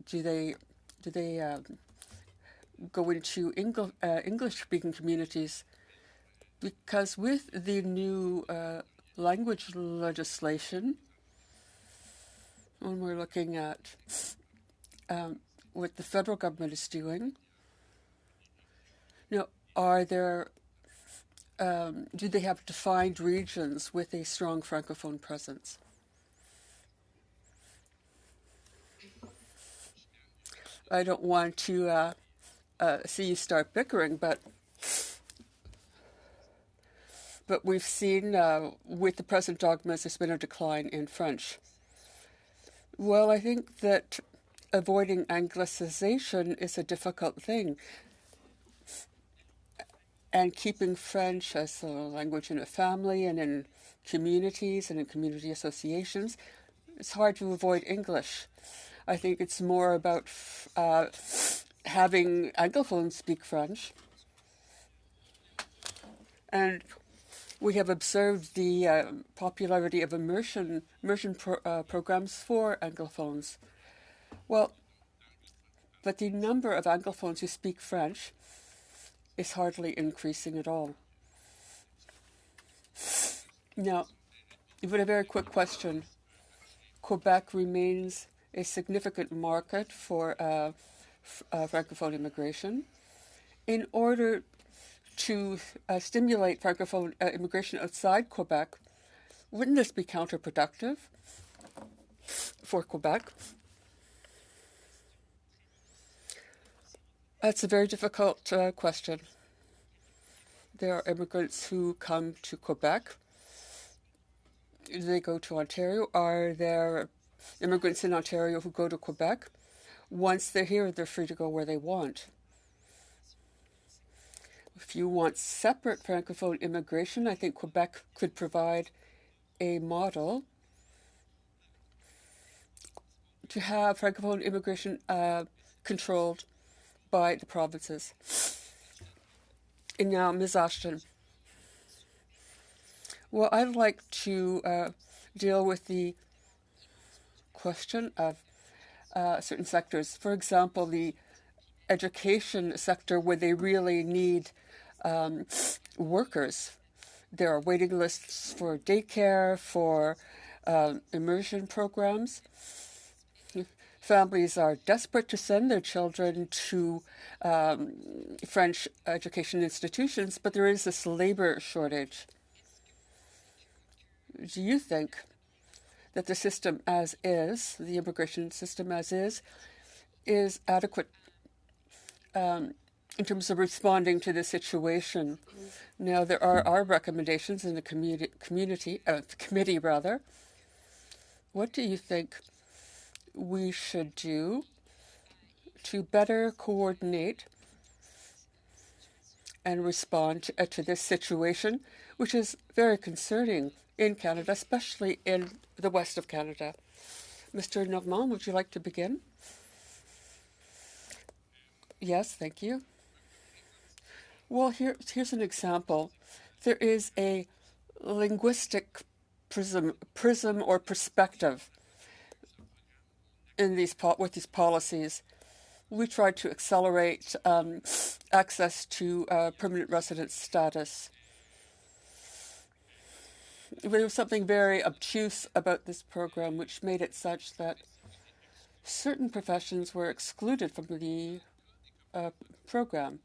do they go into English-speaking communities? Because with the new language legislation, when we're looking at what the federal government is doing, are there do they have defined regions with a strong Francophone presence? I don't want to see you start bickering, but we've seen with the present dogmas there's been a decline in French. Well, I think that avoiding Anglicization is a difficult thing. And keeping French as a language in a family and in communities and in community associations, it's hard to avoid English. I think it's more about having Anglophones speak French. And we have observed the popularity of immersion programs for Anglophones. Well, but the number of Anglophones who speak French is hardly increasing at all. Now, but a very quick question. Quebec remains a significant market for Francophone immigration. In order to stimulate Francophone immigration outside Quebec, wouldn't this be counterproductive for Quebec? That's a very difficult question. There are immigrants who come to Quebec. Do they go to Ontario? Are there immigrants in Ontario who go to Quebec? Once they're here, they're free to go where they want. If you want separate Francophone immigration, I think Quebec could provide a model to have Francophone immigration controlled by the provinces. And now, Ms. Ashton. Well, I'd like to deal with the question of certain sectors. For example, the education sector, where they really need workers. There are waiting lists for daycare, for immersion programs. Families are desperate to send their children to French education institutions, but there is this labor shortage. Do you think that the system as is, the immigration system as is adequate in terms of responding to the situation? Now, there are our recommendations in the committee rather. What do you think we should do to better coordinate and respond to this situation, which is very concerning in Canada, especially in the west of Canada? Mr. Normand, would you like to begin? Yes, thank you. Well, here's an example. There is a linguistic prism or perspective in with these policies. We try to accelerate access to permanent residence status. There was something very obtuse about this program, which made it such that certain professions were excluded from the program.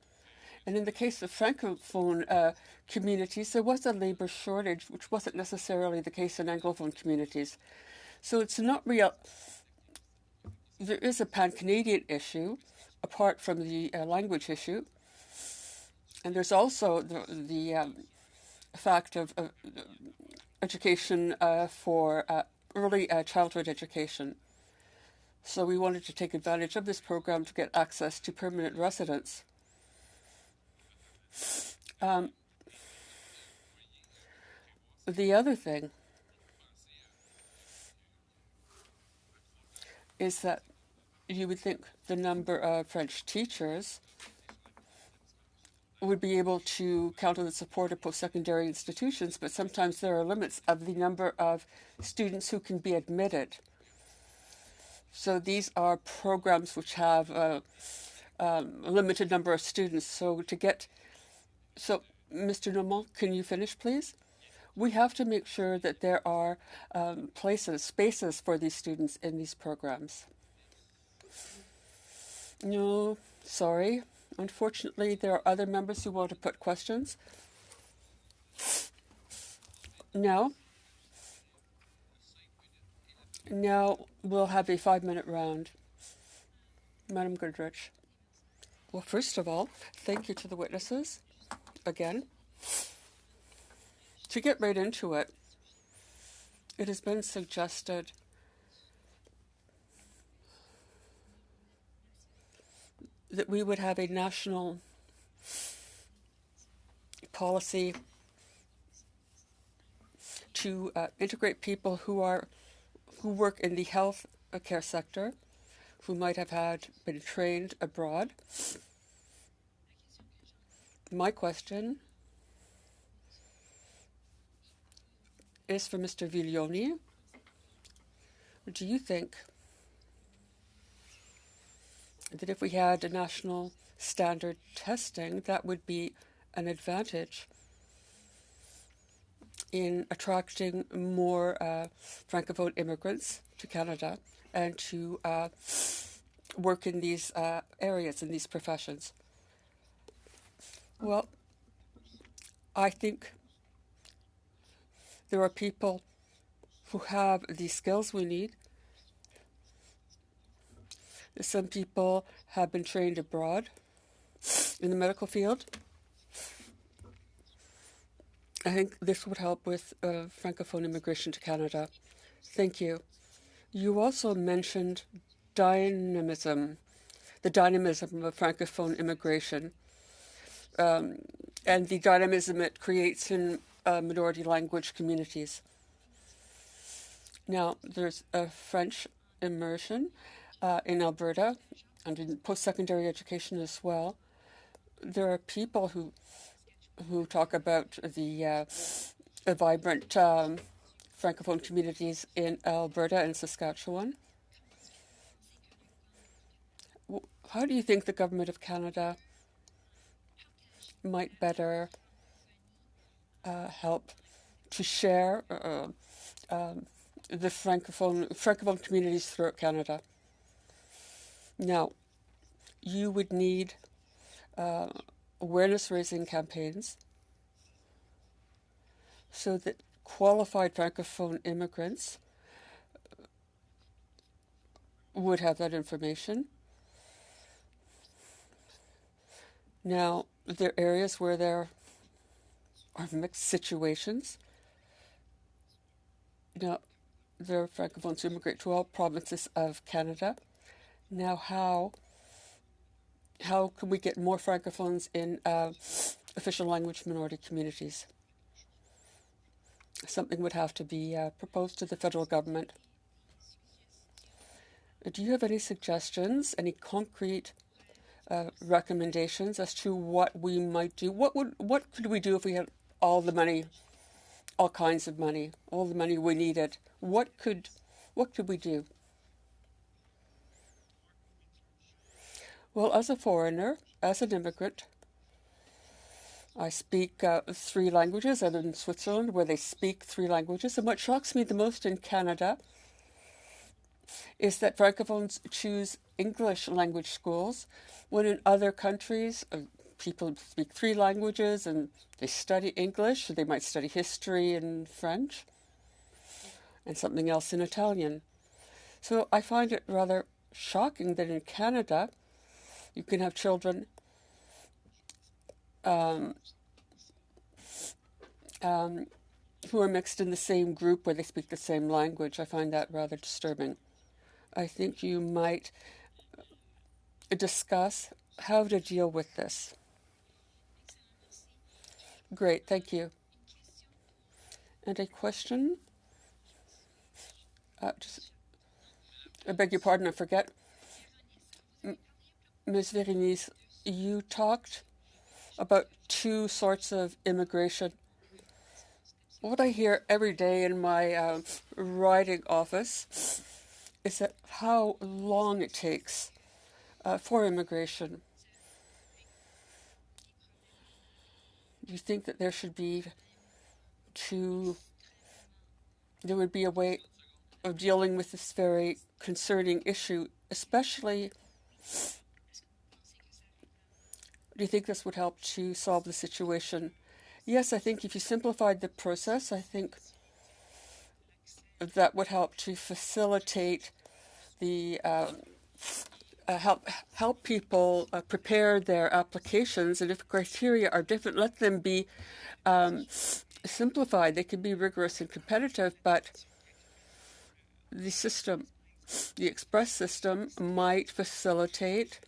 And in the case of Francophone communities, there was a labor shortage, which wasn't necessarily the case in Anglophone communities. So it's not real. There is a pan-Canadian issue, apart from the language issue. And there's also the fact of education for early childhood education. So we wanted to take advantage of this program to get access to permanent residence. The other thing is that you would think the number of French teachers would be able to counter the support of post-secondary institutions, but sometimes there are limits of the number of students who can be admitted. So these are programs which have a limited number of students. So Mr. Normand, can you finish, please? We have to make sure that there are spaces for these students in these programs. No, sorry. Unfortunately, there are other members who want to put questions. Now we'll have a 5-minute round. Madam Goodrich. Well, first of all, thank you to the witnesses again. To get right into it, it has been suggested that we would have a national policy to integrate people who work in the health care sector, who might have been trained abroad. My question is for Mr. Viglione. Do you think that if we had a national standard testing, that would be an advantage in attracting more Francophone immigrants to Canada and to work in these areas, in these professions? Well, I think there are people who have the skills we need. Some people have been trained abroad in the medical field. I think this would help with Francophone immigration to Canada. Thank you. You also mentioned dynamism, the dynamism of Francophone immigration, and the dynamism it creates in minority language communities. Now, there's a French immersion in Alberta and in post-secondary education as well. There are people who talk about the vibrant Francophone communities in Alberta and Saskatchewan. How do you think the Government of Canada might better help to share the Francophone communities throughout Canada? Now, you would need awareness-raising campaigns so that qualified Francophone immigrants would have that information. Now, there are areas where there are mixed situations. Now, there are Francophones who immigrate to all provinces of Canada. Now, how can we get more Francophones in official language minority communities? Something would have to be proposed to the federal government. Do you have any suggestions, any concrete recommendations as to what we might do? What could we do if we had all the money, all kinds of money, all the money we needed? What could we do? Well, as a foreigner, as an immigrant, I speak 3 languages. I live in Switzerland, where they speak 3 languages. And what shocks me the most in Canada is that Francophones choose English language schools, when in other countries, people speak 3 languages and they study English, or they might study history in French and something else in Italian. So I find it rather shocking that in Canada, you can have children who are mixed in the same group where they speak the same language. I find that rather disturbing. I think you might discuss how to deal with this. Great, thank you. And a question? I beg your pardon, I forget. Ms. Verenice, you talked about 2 sorts of immigration. What I hear every day in my writing office is that how long it takes for immigration. Do you think that there would be a way of dealing with this very concerning issue, especially, do you think this would help to solve the situation? Yes, I think if you simplified the process, I think that would help to facilitate the help people prepare their applications. And if criteria are different, let them be simplified. They can be rigorous and competitive, but the system, the express system, might facilitate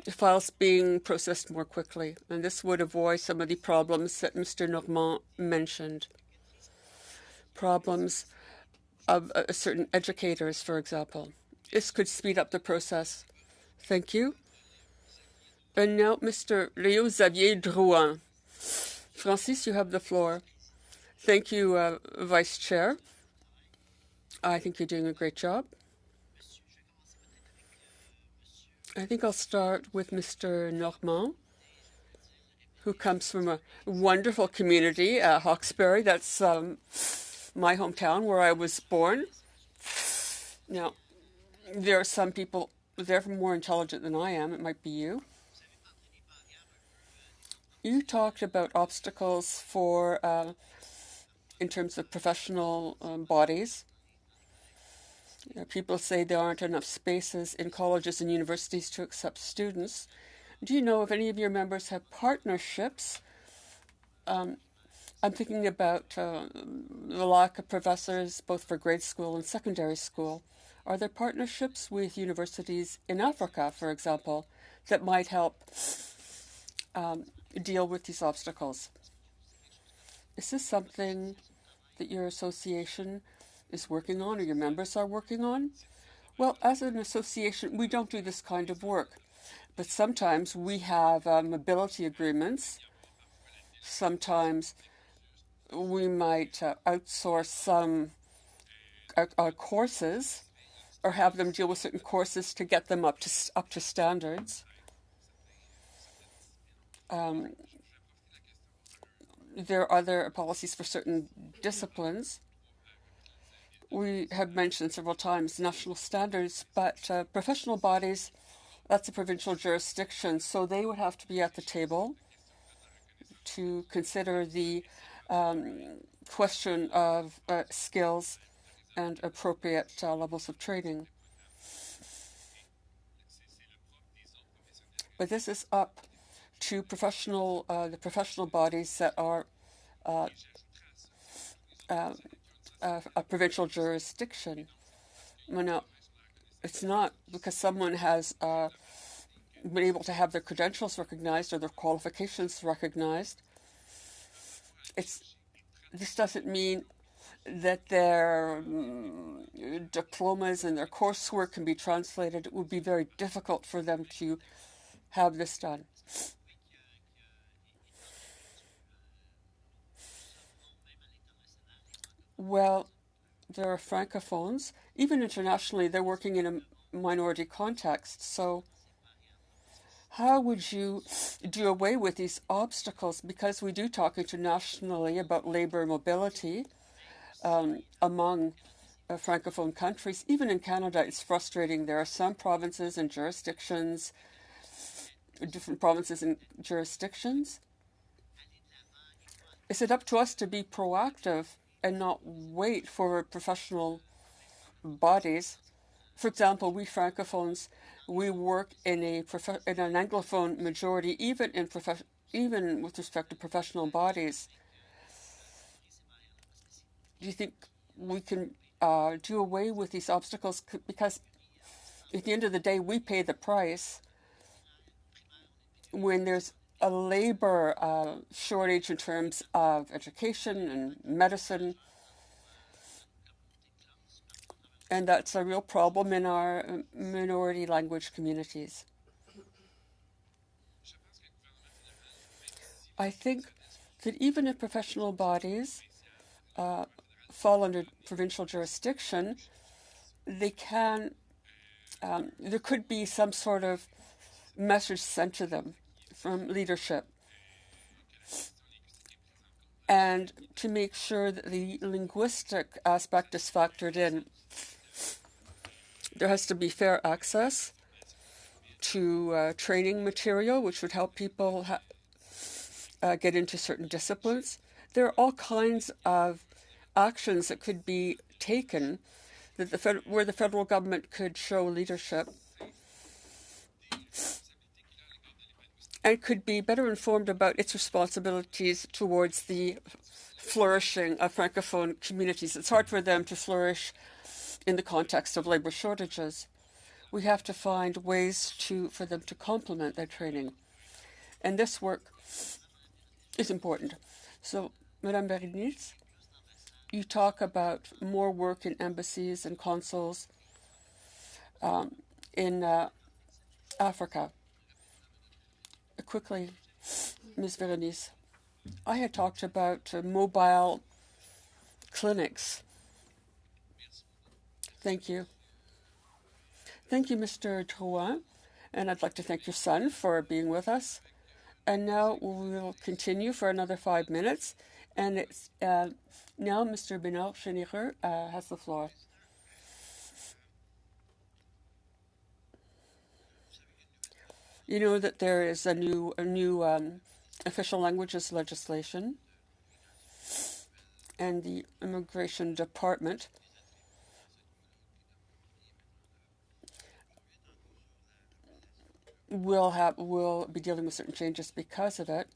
files being processed more quickly. And this would avoid some of the problems that Mr. Normand mentioned. Problems of certain educators, for example. This could speed up the process. Thank you. And now, Mr. Léo Xavier Drouin. Francis, you have the floor. Thank you, Vice Chair. I think you're doing a great job. I think I'll start with Mr. Normand, who comes from a wonderful community, Hawkesbury. That's my hometown where I was born. Now, there are some people there more intelligent than I am. It might be you. You talked about obstacles for, in terms of professional bodies. You know, people say there aren't enough spaces in colleges and universities to accept students. Do you know if any of your members have partnerships? I'm thinking about the lack of professors both for grade school and secondary school. Are there partnerships with universities in Africa, for example, that might help deal with these obstacles? Is this something that your association is working on, or your members are working on? Well, as an association, we don't do this kind of work, but sometimes we have mobility agreements Sometimes we might outsource some courses or have them deal with certain courses to get them up to standards. There are other policies for certain disciplines. We have mentioned several times national standards, but professional bodies, that's a provincial jurisdiction, so they would have to be at the table to consider the question of skills and appropriate levels of training. But this is up to the professional bodies that are a provincial jurisdiction. Now, it's not because someone has been able to have their credentials recognized or their qualifications recognized. This doesn't mean that their diplomas and their coursework can be translated. It would be very difficult for them to have this done. Well, there are francophones. Even internationally, they're working in a minority context. So how would you do away with these obstacles? Because we do talk internationally about labor mobility among francophone countries. Even in Canada, it's frustrating. There are some provinces and jurisdictions, different provinces and jurisdictions. Is it up to us to be proactive and not wait for professional bodies? For example, we francophones, we work in an Anglophone majority, even with respect to professional bodies. Do you think we can do away with these obstacles? Because at the end of the day, we pay the price when there's a labor shortage in terms of education and medicine. And that's a real problem in our minority language communities. I think that even if professional bodies fall under provincial jurisdiction, they can, there could be some sort of message sent to them from leadership, and to make sure that the linguistic aspect is factored in. There has to be fair access to training material, which would help people get into certain disciplines. There are all kinds of actions that could be taken that where the federal government could show leadership and could be better informed about its responsibilities towards the flourishing of francophone communities. It's hard for them to flourish in the context of labor shortages. We have to find ways for them to complement their training. And this work is important. So, Madame Berenice, you talk about more work in embassies and consuls in Africa. Quickly, Ms. Berenice, I had talked about mobile clinics. Thank you. Thank you, Mr. Drouin, and I'd like to thank your son for being with us. And now we'll continue for another 5 minutes. And it's now Mr. Bernard Généreux has the floor. You know that there is a new official languages legislation, and the Immigration Department will be dealing with certain changes because of it.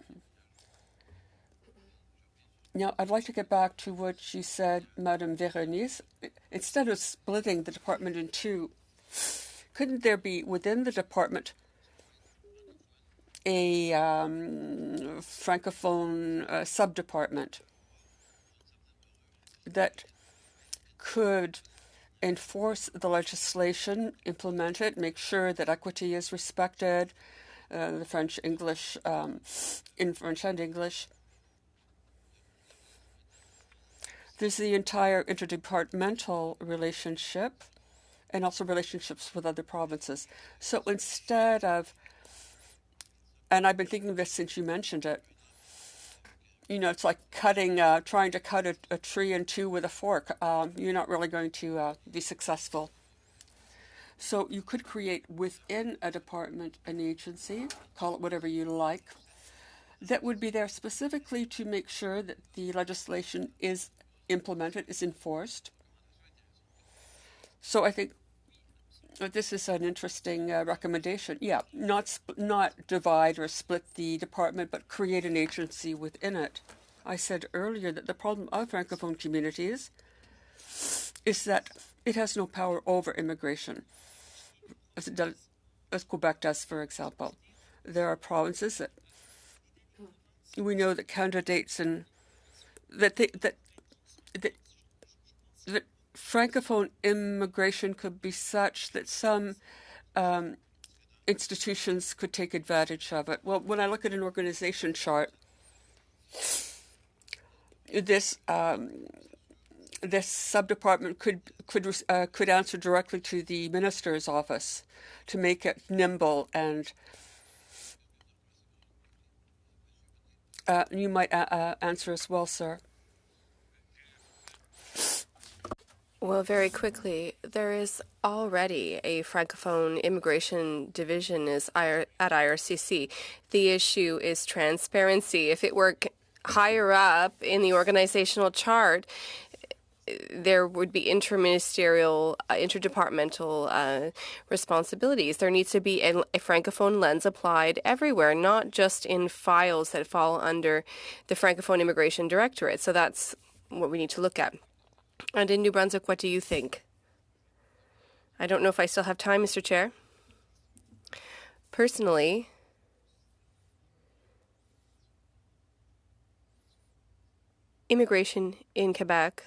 Now, I'd like to get back to what you said, Madame Berenice. Instead of splitting the department in two, couldn't there be within the department a francophone sub-department that could enforce the legislation, implement it, make sure that equity is respected, the French, English, in French and English, There's the entire interdepartmental relationship and also relationships with other provinces. So instead of, and I've been thinking of this since you mentioned it, it's like trying to cut a tree in two with a fork. You're not really going to be successful. So you could create within a department an agency, call it whatever you like, that would be there specifically to make sure that the legislation is implemented, is enforced. So I think this is an interesting recommendation. Yeah, not divide or split the department, but create an agency within it. I said earlier that the problem of Francophone communities is that it has no power over immigration, as Quebec does, for example. There are provinces that we know that candidates and that Francophone immigration could be such that some institutions could take advantage of it. Well, when I look at an organization chart, this subdepartment could answer directly to the minister's office to make it nimble, and you might answer as well, sir. Well, very quickly, there is already a Francophone immigration division at IRCC. The issue is transparency. If it were higher up in the organizational chart, there would be interdepartmental responsibilities. There needs to be a Francophone lens applied everywhere, not just in files that fall under the Francophone Immigration Directorate. So that's what we need to look at. And in New Brunswick, what do you think? I don't know if I still have time, Mr. Chair. Personally, immigration in Quebec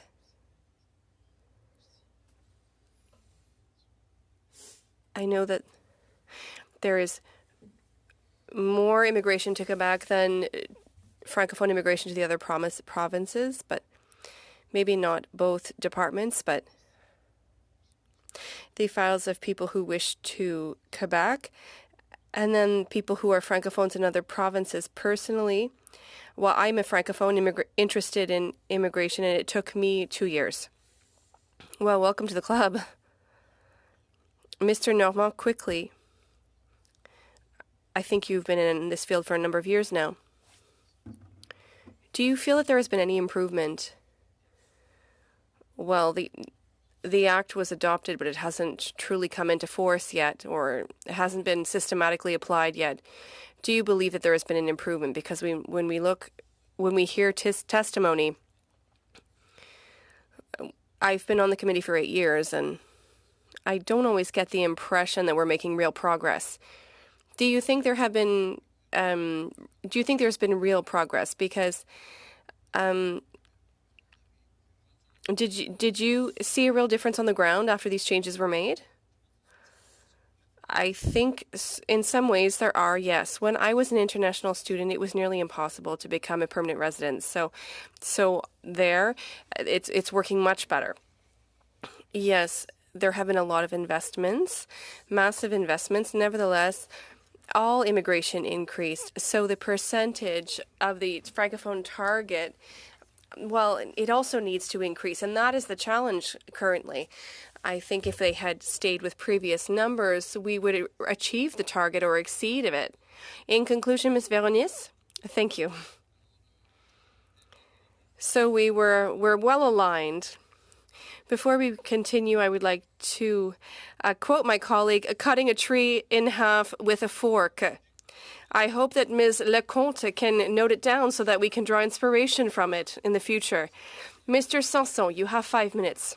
I know that there is more immigration to Quebec than Francophone immigration to the other provinces, but maybe not both departments, but the files of people who wish to Quebec and then people who are Francophones in other provinces. Personally, well, I'm a Francophone interested in immigration, and it took me 2 years. Well, welcome to the club. Mr. Normand, quickly. I think you've been in this field for a number of years now. Do you feel that there has been any improvement? Well, the act was adopted, but it hasn't truly come into force yet, or it hasn't been systematically applied yet. Do you believe that there has been an improvement? Because when we hear testimony, I've been on the committee for 8 years, and I don't always get the impression that we're making real progress. Do you think there have been? Do you think there's been real progress? Because did you see a real difference on the ground after these changes were made? I think in some ways there are, yes. When I was an international student, it was nearly impossible to become a permanent resident. So there, it's working much better. Yes, there have been a lot of investments, massive investments. Nevertheless, all immigration increased. So the percentage of the Francophone target, well, it also needs to increase. And that is the challenge currently. I think if they had stayed with previous numbers, we would achieve the target or exceed of it. In conclusion, Ms. Véronese, thank you. So we're well aligned. Before we continue, I would like to quote my colleague, cutting a tree in half with a fork. I hope that Ms. Lecomte can note it down so that we can draw inspiration from it in the future. Mr. Sanson, you have 5 minutes.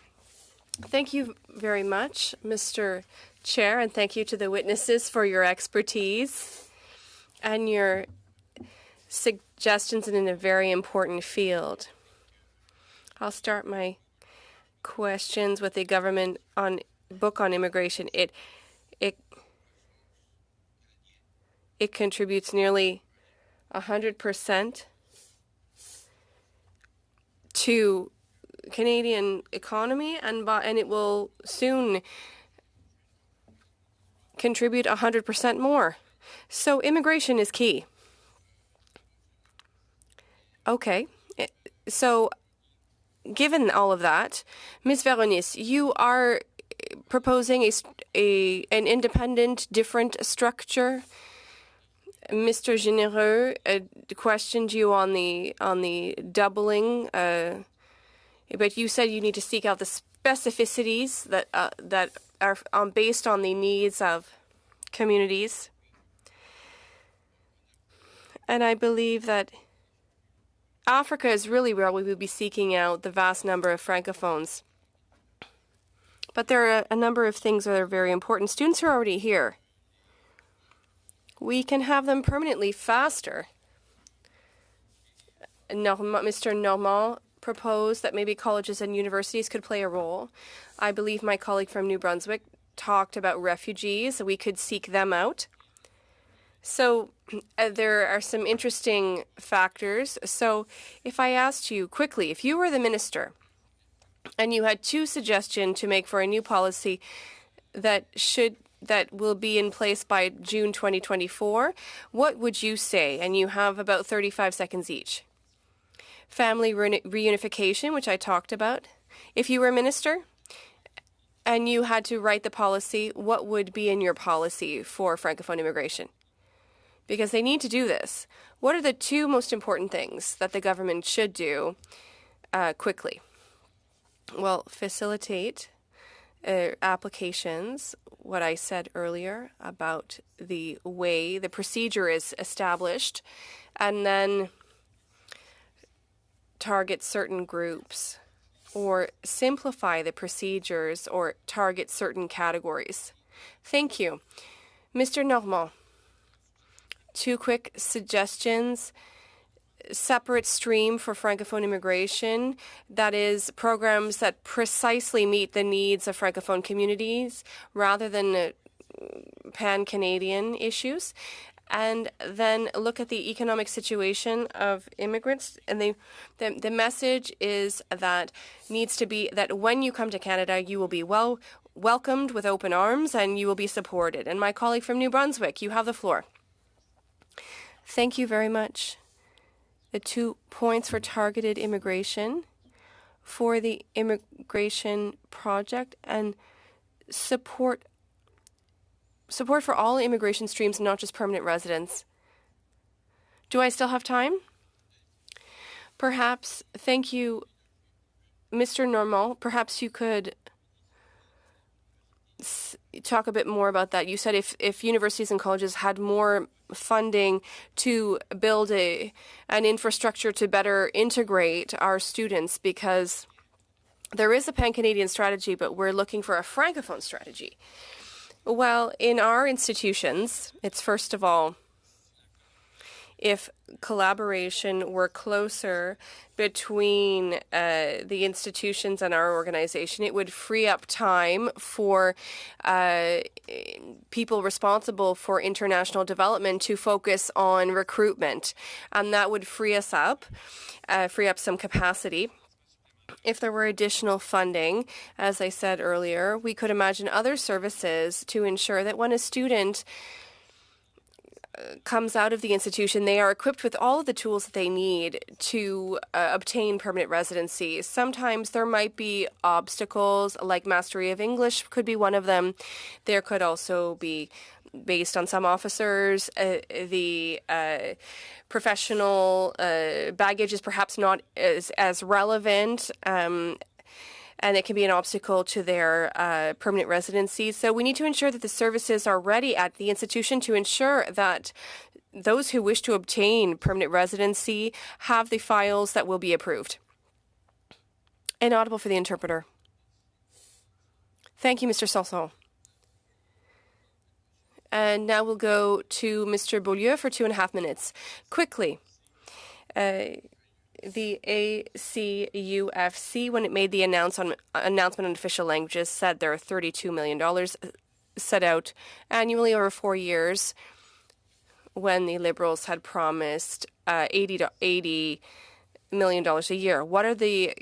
Thank you very much, Mr. Chair, and thank you to the witnesses for your expertise and your suggestions in a very important field. I'll start my questions with the government book on immigration. It contributes nearly 100% to Canadian economy, and it will soon contribute 100% more. So immigration is key. Okay, so given all of that, Ms. Veronis, you are proposing an independent, different structure. Mr. Généreux questioned you on the doubling, but you said you need to seek out the specificities that are based on the needs of communities. And I believe that Africa is really where we would be seeking out the vast number of francophones. But there are a number of things that are very important. Students are already here. We can have them permanently faster. Mr. Normand proposed that maybe colleges and universities could play a role. I believe my colleague from New Brunswick talked about refugees. We could seek them out. So there are some interesting factors. So if I asked you quickly, if you were the minister and you had two suggestions to make for a new policy that will be in place by June 2024, what would you say? And you have about 35 seconds each. Family reunification, which I talked about. If you were a minister and you had to write the policy, what would be in your policy for Francophone immigration? Because they need to do this. What are the two most important things that the government should do quickly? Well, facilitate applications, what I said earlier about the way the procedure is established, and then target certain groups, or simplify the procedures, or target certain categories. Thank you. Mr. Normand. Two quick suggestions. Separate stream for Francophone immigration, that is, programs that precisely meet the needs of Francophone communities rather than pan-Canadian issues. And then look at the economic situation of immigrants. And the message is that needs to be that when you come to Canada, you will be welcomed with open arms and you will be supported. And my colleague from New Brunswick, you have the floor. Thank you very much. The 2 points for targeted immigration, for the immigration project, and support for all immigration streams, not just permanent residents. Do I still have time? Perhaps, thank you, Mr. Normand, perhaps you could talk a bit more about that. You said if universities and colleges had more funding to build an infrastructure to better integrate our students, because there is a pan-Canadian strategy, but we're looking for a Francophone strategy. Well, in our institutions, it's first of all, if collaboration were closer between the institutions and our organization, it would free up time for people responsible for international development to focus on recruitment. And that would free us up, free up some capacity. If there were additional funding, as I said earlier, we could imagine other services to ensure that when a student comes out of the institution, they are equipped with all of the tools that they need to obtain permanent residency. Sometimes there might be obstacles, like mastery of English could be one of them. There could also be, based on some officers, the professional baggage is perhaps not as relevant, and it can be an obstacle to their permanent residency. So we need to ensure that the services are ready at the institution to ensure that those who wish to obtain permanent residency have the files that will be approved. Inaudible for the interpreter. Thank you, Mr. Sanson. And now we'll go to Mr. Beaulieu for 2.5 minutes. Quickly. The ACUFC, when it made the announcement on official languages, said there are $32 million set out annually over 4 years, when the Liberals had promised $80 million a year. What are the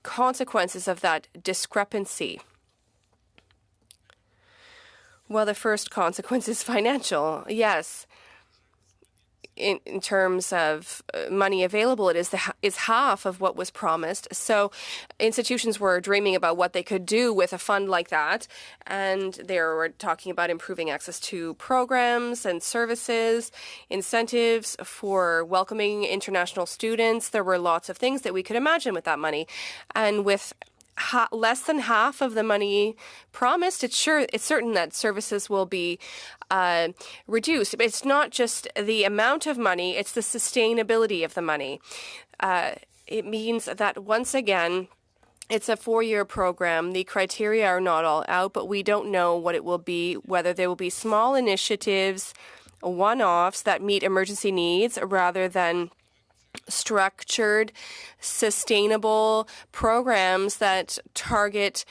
consequences of that discrepancy? Well, the first consequence is financial. Yes. In terms of money available, it is half of what was promised. So institutions were dreaming about what they could do with a fund like that, and they were talking about improving access to programs and services, incentives for welcoming international students. There were lots of things that we could imagine with that money, and with less than half of the money promised, it's certain that services will be reduced. But it's not just the amount of money, it's the sustainability of the money. It means that, once again, it's a 4-year program. The criteria are not all out, but we don't know what it will be, whether there will be small initiatives, one-offs that meet emergency needs rather than structured, sustainable programs that target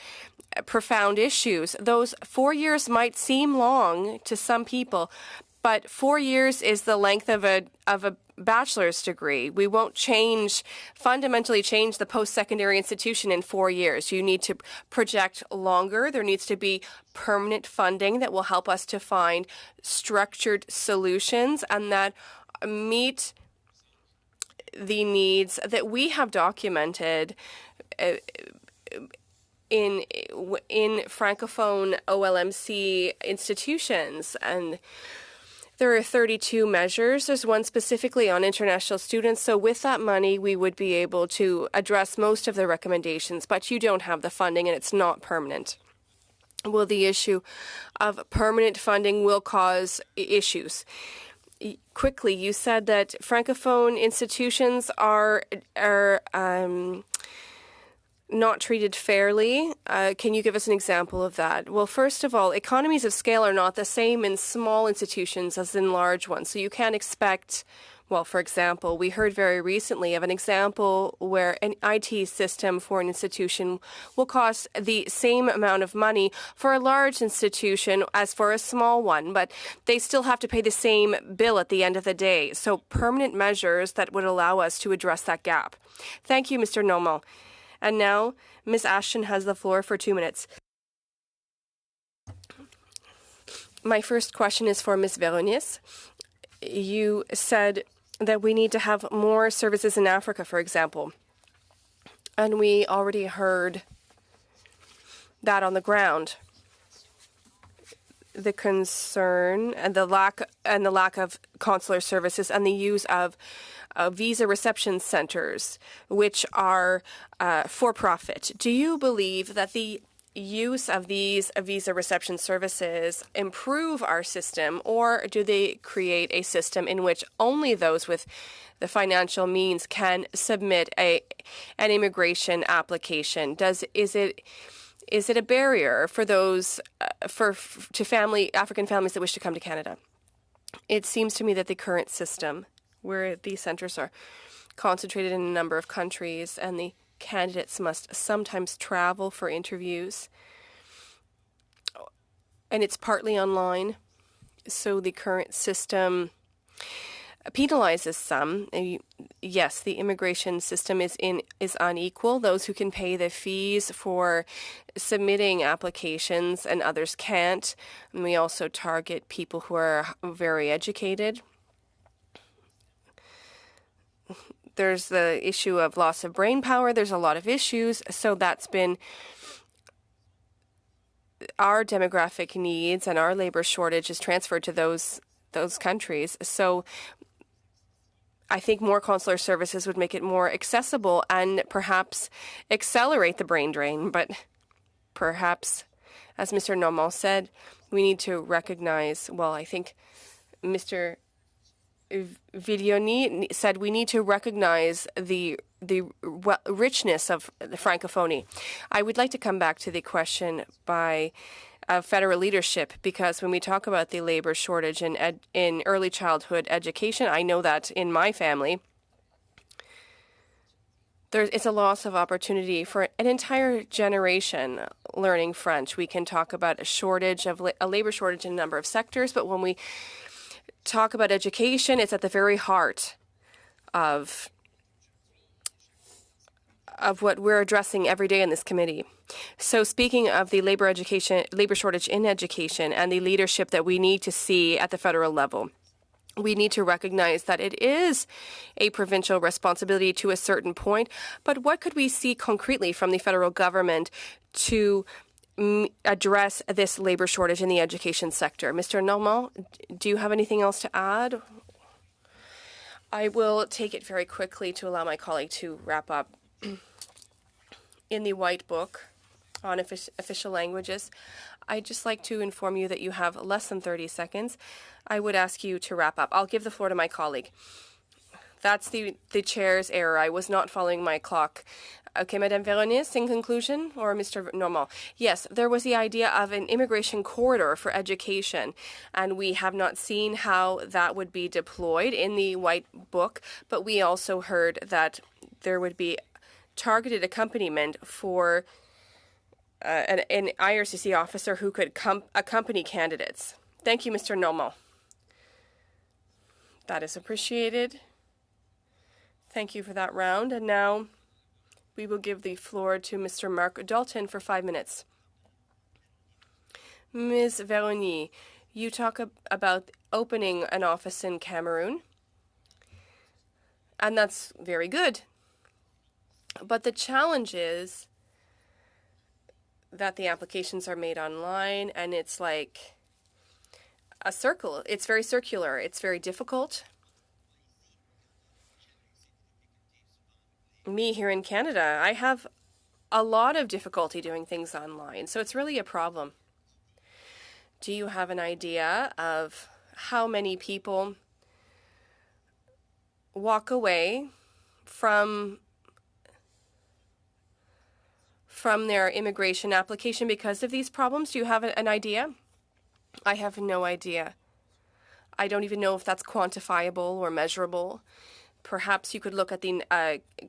profound issues. Those 4 years might seem long to some people, but 4 years is the length of a bachelor's degree. We won't fundamentally change the post-secondary institution in 4 years. You need to project longer. There needs to be permanent funding that will help us to find structured solutions and that meet the needs that we have documented in Francophone OLMC institutions. And there are 32 measures. There's one specifically on international students. So with that money, we would be able to address most of the recommendations, but you don't have the funding and it's not permanent. Well, the issue of permanent funding will cause issues. Quickly, you said that Francophone institutions are not treated fairly. Can you give us an example of that? Well, first of all, economies of scale are not the same in small institutions as in large ones. So you can't expect, well, for example, we heard very recently of an example where an IT system for an institution will cost the same amount of money for a large institution as for a small one, but they still have to pay the same bill at the end of the day. So permanent measures that would allow us to address that gap. Thank you, Mr. Normand. And now, Ms. Ashton has the floor for 2 minutes. My first question is for Ms. Veronis. You said that we need to have more services in Africa, for example. And we already heard that on the ground. The concern and the lack of consular services and the use of visa reception centers, which are for profit. Do you believe that the use of these visa reception services improve our system, or do they create a system in which only those with the financial means can submit an immigration application? Is it a barrier for those African families that wish to come to Canada? It seems to me that the current system, where these centers are concentrated in a number of countries and the candidates must sometimes travel for interviews, and it's partly online, so the current system penalizes some. Yes, the immigration system is unequal. Those who can pay the fees for submitting applications and others can't. And we also target people who are very educated. There's the issue of loss of brain power. There's a lot of issues. So that's been our demographic needs, and our labor shortage is transferred to those countries. So I think more consular services would make it more accessible and perhaps accelerate the brain drain. But perhaps, as Mr. Normand said, we need to recognize, well, I think Mr. Villoni said we need to recognize the richness of the Francophonie. I would like to come back to the question by federal leadership, because when we talk about the labor shortage in early childhood education, I know that in my family, it's a loss of opportunity for an entire generation learning French. We can talk about a labor shortage in a number of sectors, but when we talk about education, it's at the very heart of of what we're addressing every day in this committee. So speaking of the labor shortage in education and the leadership that we need to see at the federal level, we need to recognize that it is a provincial responsibility to a certain point, but what could we see concretely from the federal government to address this labor shortage in the education sector? Mr. Normand, do you have anything else to add? I will take it very quickly to allow my colleague to wrap up. In the White Book on official languages, I'd just like to inform you that you have less than 30 seconds. I would ask you to wrap up. I'll give the floor to my colleague. That's the chair's error. I was not following my clock. Okay, Madame Véronise, in conclusion, or Mr. Normand? Yes, there was the idea of an immigration corridor for education, and we have not seen how that would be deployed in the White Book, but we also heard that there would be targeted accompaniment for an IRCC officer who could accompany candidates. Thank you, Mr. Normand. That is appreciated. Thank you for that round. And now we will give the floor to Mr. Mark Dalton for 5 minutes. Ms. Véronise, you talk about opening an office in Cameroon, and that's very good. But the challenge is that the applications are made online, and it's like a circle. It's very circular. It's very difficult. Me here in Canada, I have a lot of difficulty doing things online, so it's really a problem. Do you have an idea of how many people walk away from their immigration application because of these problems? Do you have an idea? I have no idea. I don't even know if that's quantifiable or measurable. Perhaps you could look at the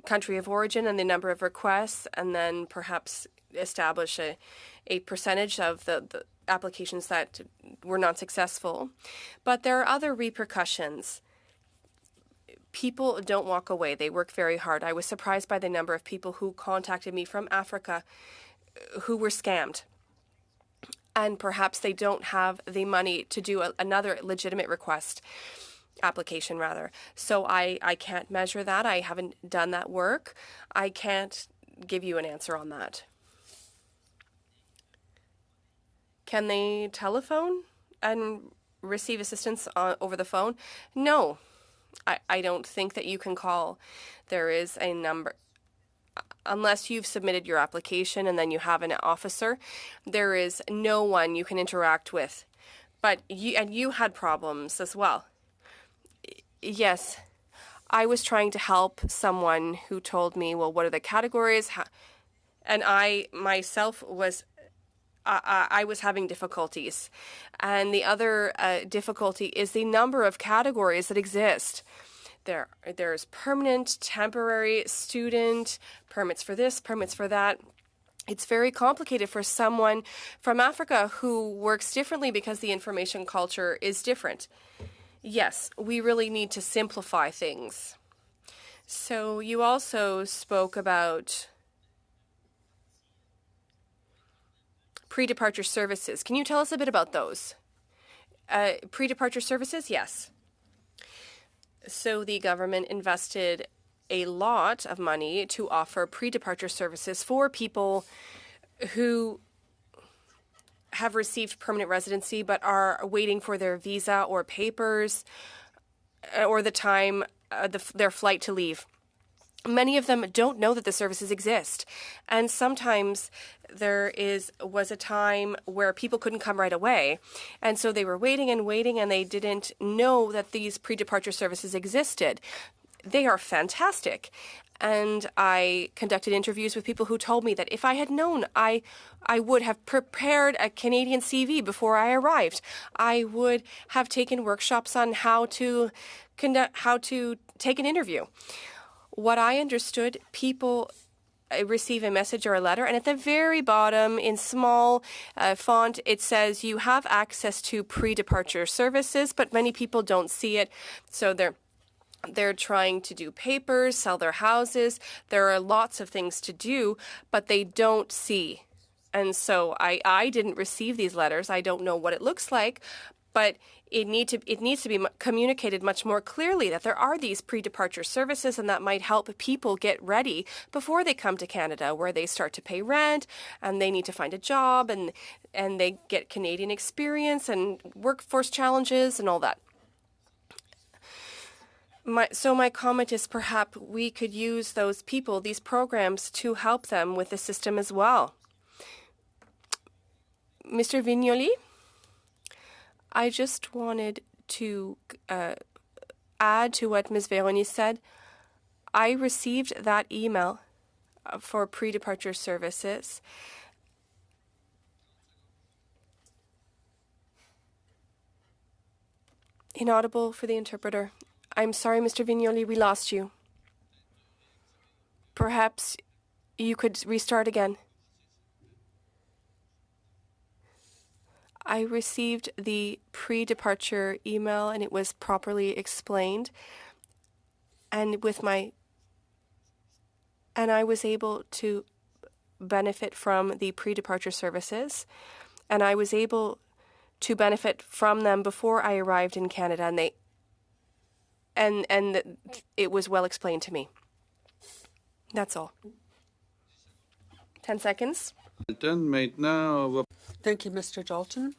country of origin and the number of requests, and then perhaps establish a percentage of the applications that were not successful. But there are other repercussions. People don't walk away. They work very hard. I was surprised by the number of people who contacted me from Africa who were scammed. And perhaps they don't have the money to do another legitimate application rather. So I can't measure that. I haven't done that work. I can't give you an answer on that. Can they telephone and receive assistance over the phone? No. I don't think that you can call. There is a number. Unless you've submitted your application and then you have an officer, there is no one you can interact with. But you had problems as well. Yes. I was trying to help someone who told me, well, what are the categories? And I myself was I was having difficulties. And the other difficulty is the number of categories that exist. There's permanent, temporary, student, permits for this, permits for that. It's very complicated for someone from Africa who works differently because the information culture is different. Yes, we really need to simplify things. So you also spoke about pre-departure services. Can you tell us a bit about those? Pre-departure services? Yes. So the government invested a lot of money to offer pre-departure services for people who have received permanent residency but are waiting for their visa or papers or the time their flight to leave. Many of them don't know that the services exist. And sometimes there was a time where people couldn't come right away. And so they were waiting and they didn't know that these pre-departure services existed. They are fantastic. And I conducted interviews with people who told me that if I had known, I would have prepared a Canadian CV before I arrived. I would have taken workshops on how to take an interview. What I understood, people receive a message or a letter, and at the very bottom, in small font, it says you have access to pre-departure services, but many people don't see it, so They're trying to do papers, sell their houses. There are lots of things to do, but they don't see. And so I didn't receive these letters. I don't know what it looks like, but it needs to be communicated much more clearly that there are these pre-departure services, and that might help people get ready before they come to Canada, where they start to pay rent and they need to find a job, and they get Canadian experience and workforce challenges and all that. My comment is perhaps we could use those people, these programs, to help them with the system as well. Mr. Vignoli, I just wanted to add to what Ms. Véronique said. I received that email for pre-departure services. Inaudible for the interpreter. I'm sorry, Mr. Vignoli, we lost you. Perhaps you could restart again. I received the pre-departure email and it was properly explained. And I was able to benefit from the pre-departure services, and I was able to benefit from them before I arrived in Canada, and it was well explained to me. That's all. 10 seconds. Maintenant, on va... Thank you, Mr. Dalton.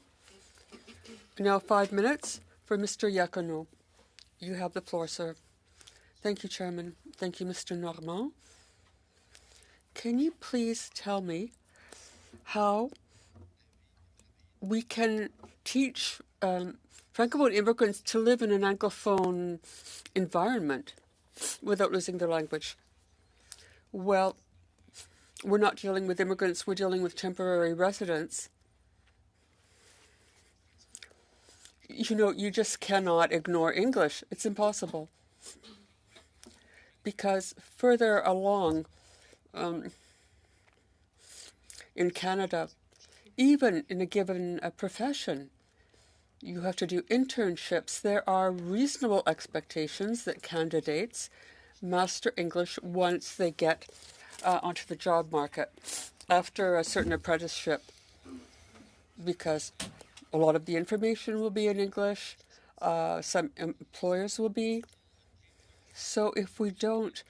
Now 5 minutes for Mr. Iacono. You have the floor, sir. Thank you, Chairman. Thank you, Mr. Normand. Can you please tell me how we can teach Francophone immigrants to live in an Anglophone environment without losing their language? Well, we're not dealing with immigrants, we're dealing with temporary residents. You know, you just cannot ignore English. It's impossible. Because further along in Canada, even in a given profession, you have to do internships. There are reasonable expectations that candidates master English once they get onto the job market after a certain apprenticeship, because a lot of the information will be in English, some employers will be. So if we don't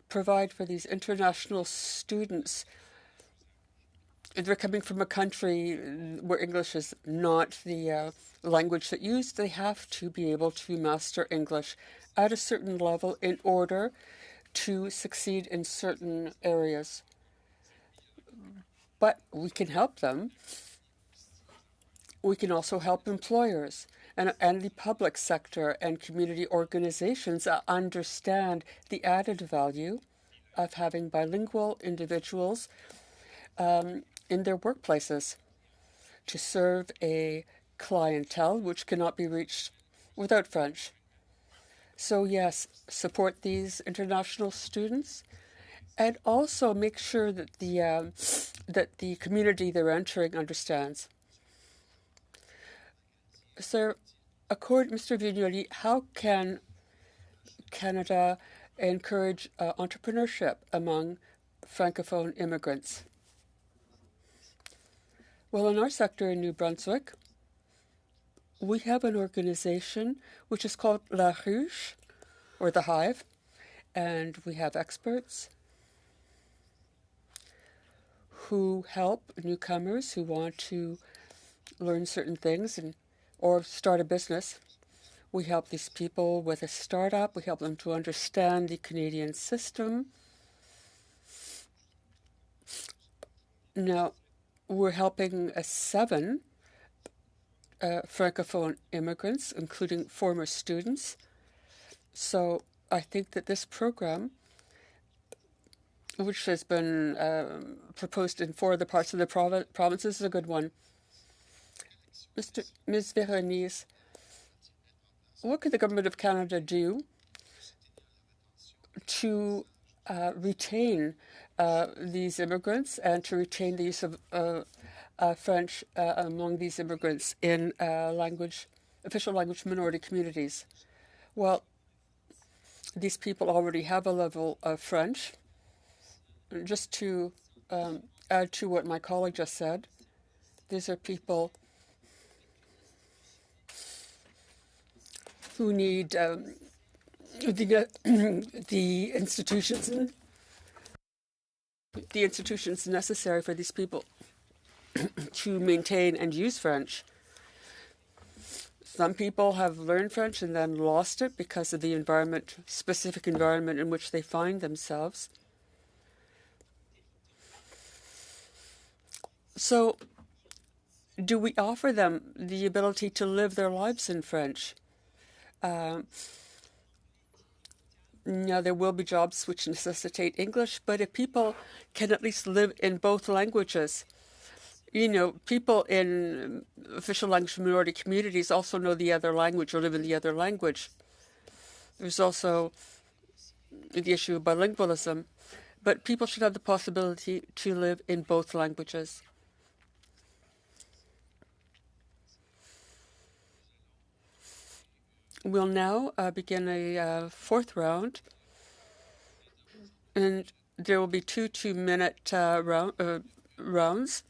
provide for these international students, if they're coming from a country where English is not the language that's used, they have to be able to master English at a certain level in order to succeed in certain areas. But we can help them. We can also help employers and the public sector and community organizations understand the added value of having bilingual individuals in their workplaces to serve a clientele which cannot be reached without French. So yes, support these international students, and also make sure that the community they're entering understands. Sir, Mr. Vignoli, how can Canada encourage entrepreneurship among Francophone immigrants? Well, in our sector in New Brunswick, we have an organization which is called La Ruche, or the Hive, and we have experts who help newcomers who want to learn certain things or start a business. We help these people with a startup. We help them to understand the Canadian system. Now, we're helping 7 Francophone immigrants, including former students. So I think that this program, which has been proposed in 4 other parts of the provinces, is a good one. Ms. Véronique, what could the Government of Canada do to retain these immigrants and to retain the use of French among these immigrants in official language minority communities? Well, these people already have a level of French. Just to add to what my colleague just said, these are people who need the institutions necessary for these people to maintain and use French. Some people have learned French and then lost it because of the specific environment in which they find themselves. So, do we offer them the ability to live their lives in French? Now, there will be jobs which necessitate English, but if people can at least live in both languages, people in official language minority communities also know the other language or live in the other language. There's also the issue of bilingualism, but people should have the possibility to live in both languages. We'll now begin a fourth round, and there will be two 2-minute rounds,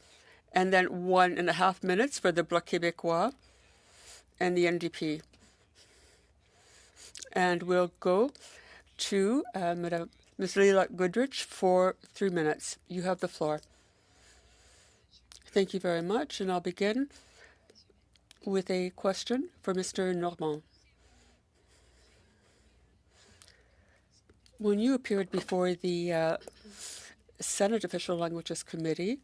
and then 1.5 minutes for the Bloc Québécois and the NDP. And we'll go to Ms. Leila Goodrich for 3 minutes. You have the floor. Thank you very much, and I'll begin with a question for Mr. Normand. When you appeared before the Senate Official Languages Committee,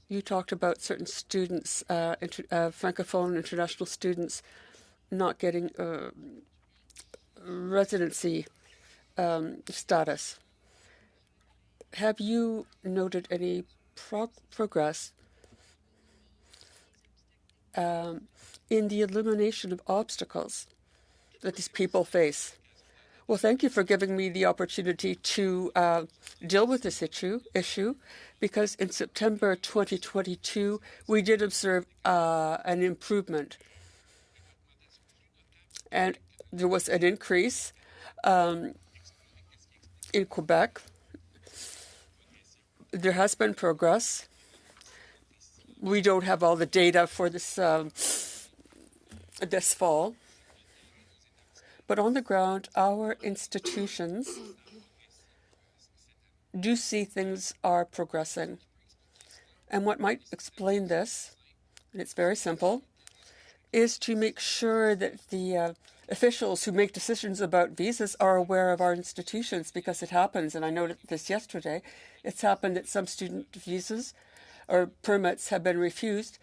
you talked about certain students, Francophone international students, not getting residency status. Have you noted any progress in the elimination of obstacles that these people face? Well, thank you for giving me the opportunity to deal with this issue, because in September 2022, we did observe an improvement. And there was an increase in Quebec. There has been progress. We don't have all the data for this fall. But on the ground, our institutions do see things are progressing. And what might explain this, and it's very simple, is to make sure that the officials who make decisions about visas are aware of our institutions, because it happens, and I noted this yesterday, it's happened that some student visas or permits have been refused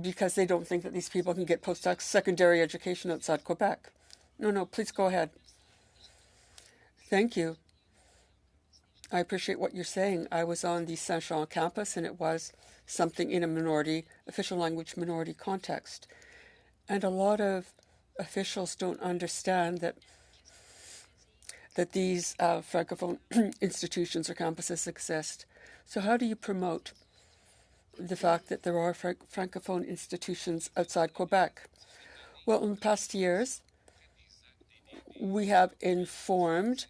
because they don't think that these people can get post-secondary education outside Quebec. No, please go ahead. Thank you. I appreciate what you're saying. I was on the Saint-Jean campus, and it was something in a official language minority context. And a lot of officials don't understand that these Francophone institutions or campuses exist. So how do you promote the fact that there are Francophone institutions outside Quebec? Well, in the past years, we have informed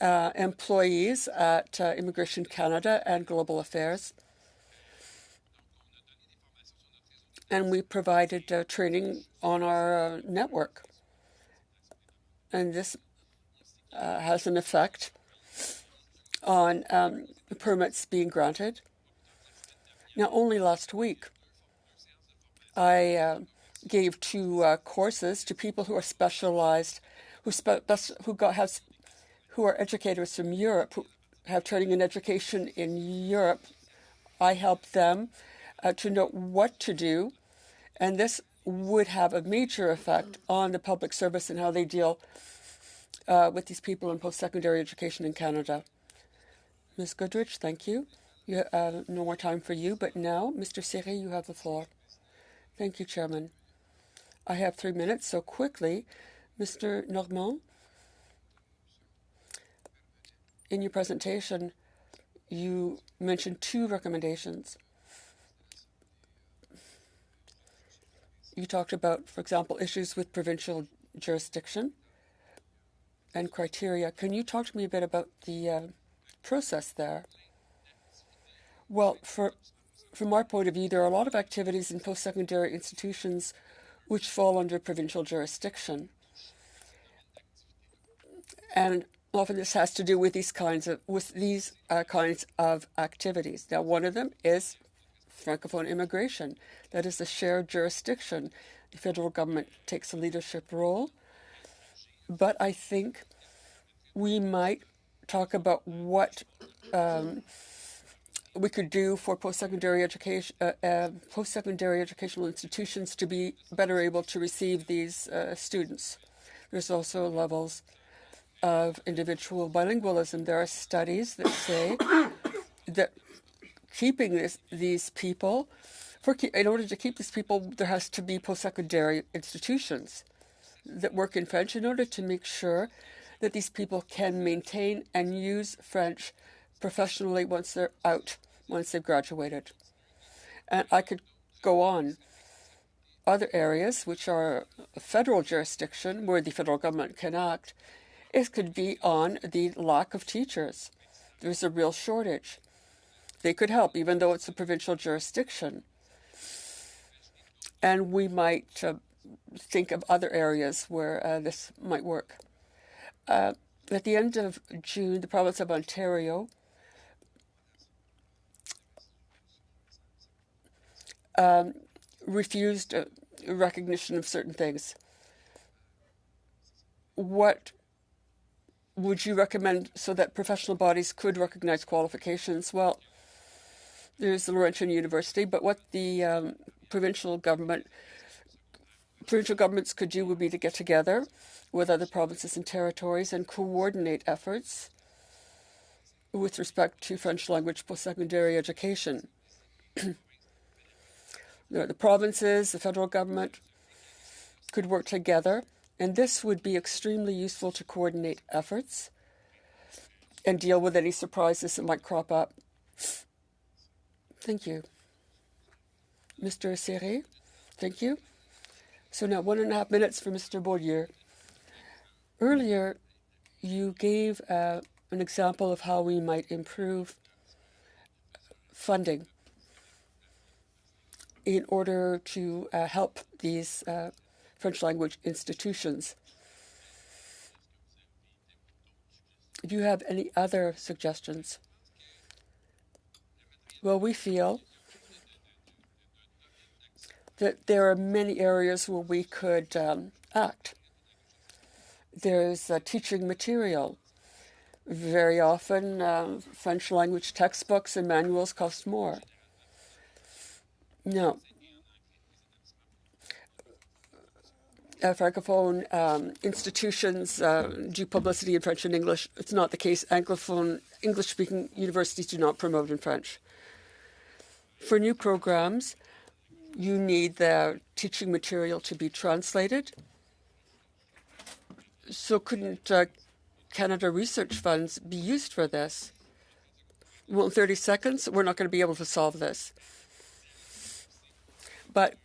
employees at Immigration Canada and Global Affairs, and we provided training on our network. And this has an effect on permits being granted. Now, only last week, I gave 2 courses to people who are specialized, who are educators from Europe, who have training in education in Europe. I helped them to know what to do, and this would have a major effect on the public service and how they deal with these people in post-secondary education in Canada. Ms. Goodrich, thank you. No more time for you, but now, Mr. Siri, you have the floor. Thank you, Chairman. I have 3 minutes, so quickly, Mr. Normand, in your presentation, you mentioned 2 recommendations. You talked about, for example, issues with provincial jurisdiction and criteria. Can you talk to me a bit about the process there? Well, from our point of view, there are a lot of activities in post-secondary institutions which fall under provincial jurisdiction. And often this has to do with these kinds of activities. Now, one of them is Francophone immigration. That is a shared jurisdiction. The federal government takes a leadership role. But I think we might talk about what we could do for post-secondary educational institutions to be better able to receive these students. There's also levels of individual bilingualism. There are studies that say that keeping these people, in order to keep these people, there has to be post-secondary institutions that work in French in order to make sure that these people can maintain and use French professionally once they're out, once they've graduated. And I could go on. Other areas which are federal jurisdiction, where the federal government can act, it could be on the lack of teachers. There's a real shortage. They could help, even though it's a provincial jurisdiction. And we might think of other areas where this might work. At the end of June, the province of Ontario refused recognition of certain things. What would you recommend so that professional bodies could recognize qualifications? Well, there's the Laurentian University, but what the provincial governments could do would be to get together with other provinces and territories and coordinate efforts with respect to French language post-secondary education. The provinces, the federal government could work together, and this would be extremely useful to coordinate efforts and deal with any surprises that might crop up. Thank you. Mr. Serré, thank you. So now 1.5 minutes for Mr. Beaulieu. Earlier, you gave an example of how we might improve funding in order to help these French language institutions. Do you have any other suggestions? Well, we feel that there are many areas where we could act. There's teaching material. Very often, French language textbooks and manuals cost more. No. Francophone institutions do publicity in French and English. It's not the case. Anglophone, English-speaking universities do not promote in French. For new programs, you need the teaching material to be translated. So couldn't Canada Research Funds be used for this? Well, in 30 seconds, we're not going to be able to solve this. But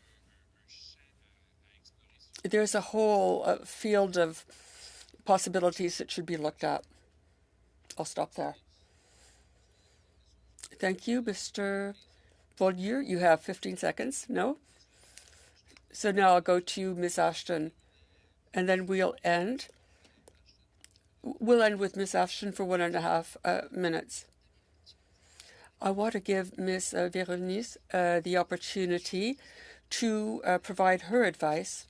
there's a whole field of possibilities that should be looked at. I'll stop there. Thank you, Mr. Beaulieu. You have 15 seconds. No? So now I'll go to Ms. Ashton, and then we'll end. We'll end with Ms. Ashton for 1.5 minutes. I want to give Ms. Véronique the opportunity to provide her advice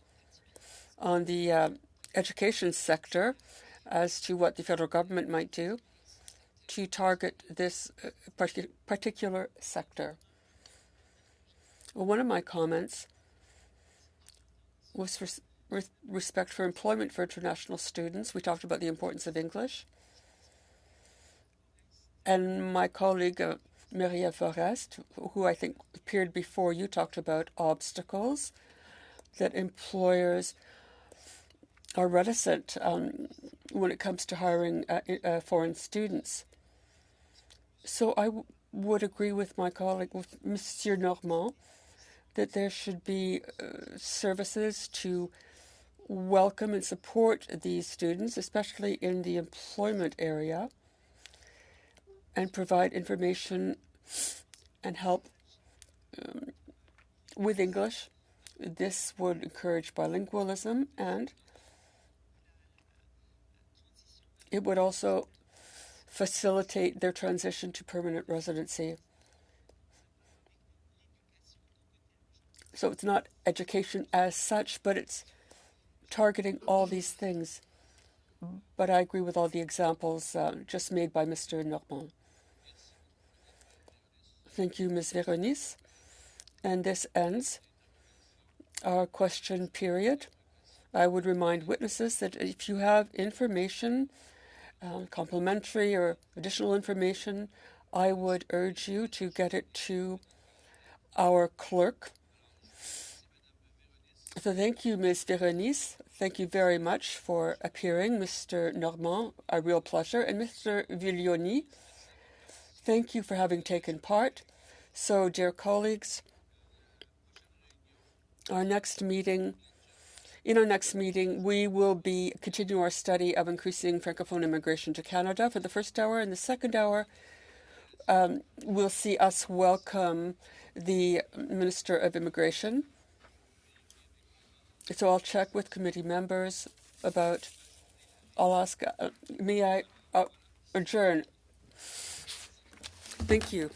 on the education sector as to what the federal government might do to target this particular sector. Well, one of my comments was with respect for employment for international students. We talked about the importance of English. And my colleague, Maria Forest, who I think appeared before you, talked about obstacles that employers are reticent when it comes to hiring foreign students. So I would agree with my colleague, with Monsieur Normand, that there should be services to welcome and support these students, especially in the employment area, and provide information and help with English. This would encourage bilingualism, and it would also facilitate their transition to permanent residency. So it's not education as such, but it's targeting all these things. But I agree with all the examples just made by Mr. Normand. Thank you, Ms. Veronice. And this ends our question period. I would remind witnesses that if you have information, complementary or additional information, I would urge you to get it to our clerk. So thank you, Ms. Veronice. Thank you very much for appearing, Mr. Normand, a real pleasure. And Mr. Viglioni, thank you for having taken part. So, dear colleagues, in our next meeting, we will be continuing our study of increasing Francophone immigration to Canada for the first hour. In the second hour, we'll see us welcome the Minister of Immigration. So I'll check with committee members about, I'll ask, may I adjourn? Thank you.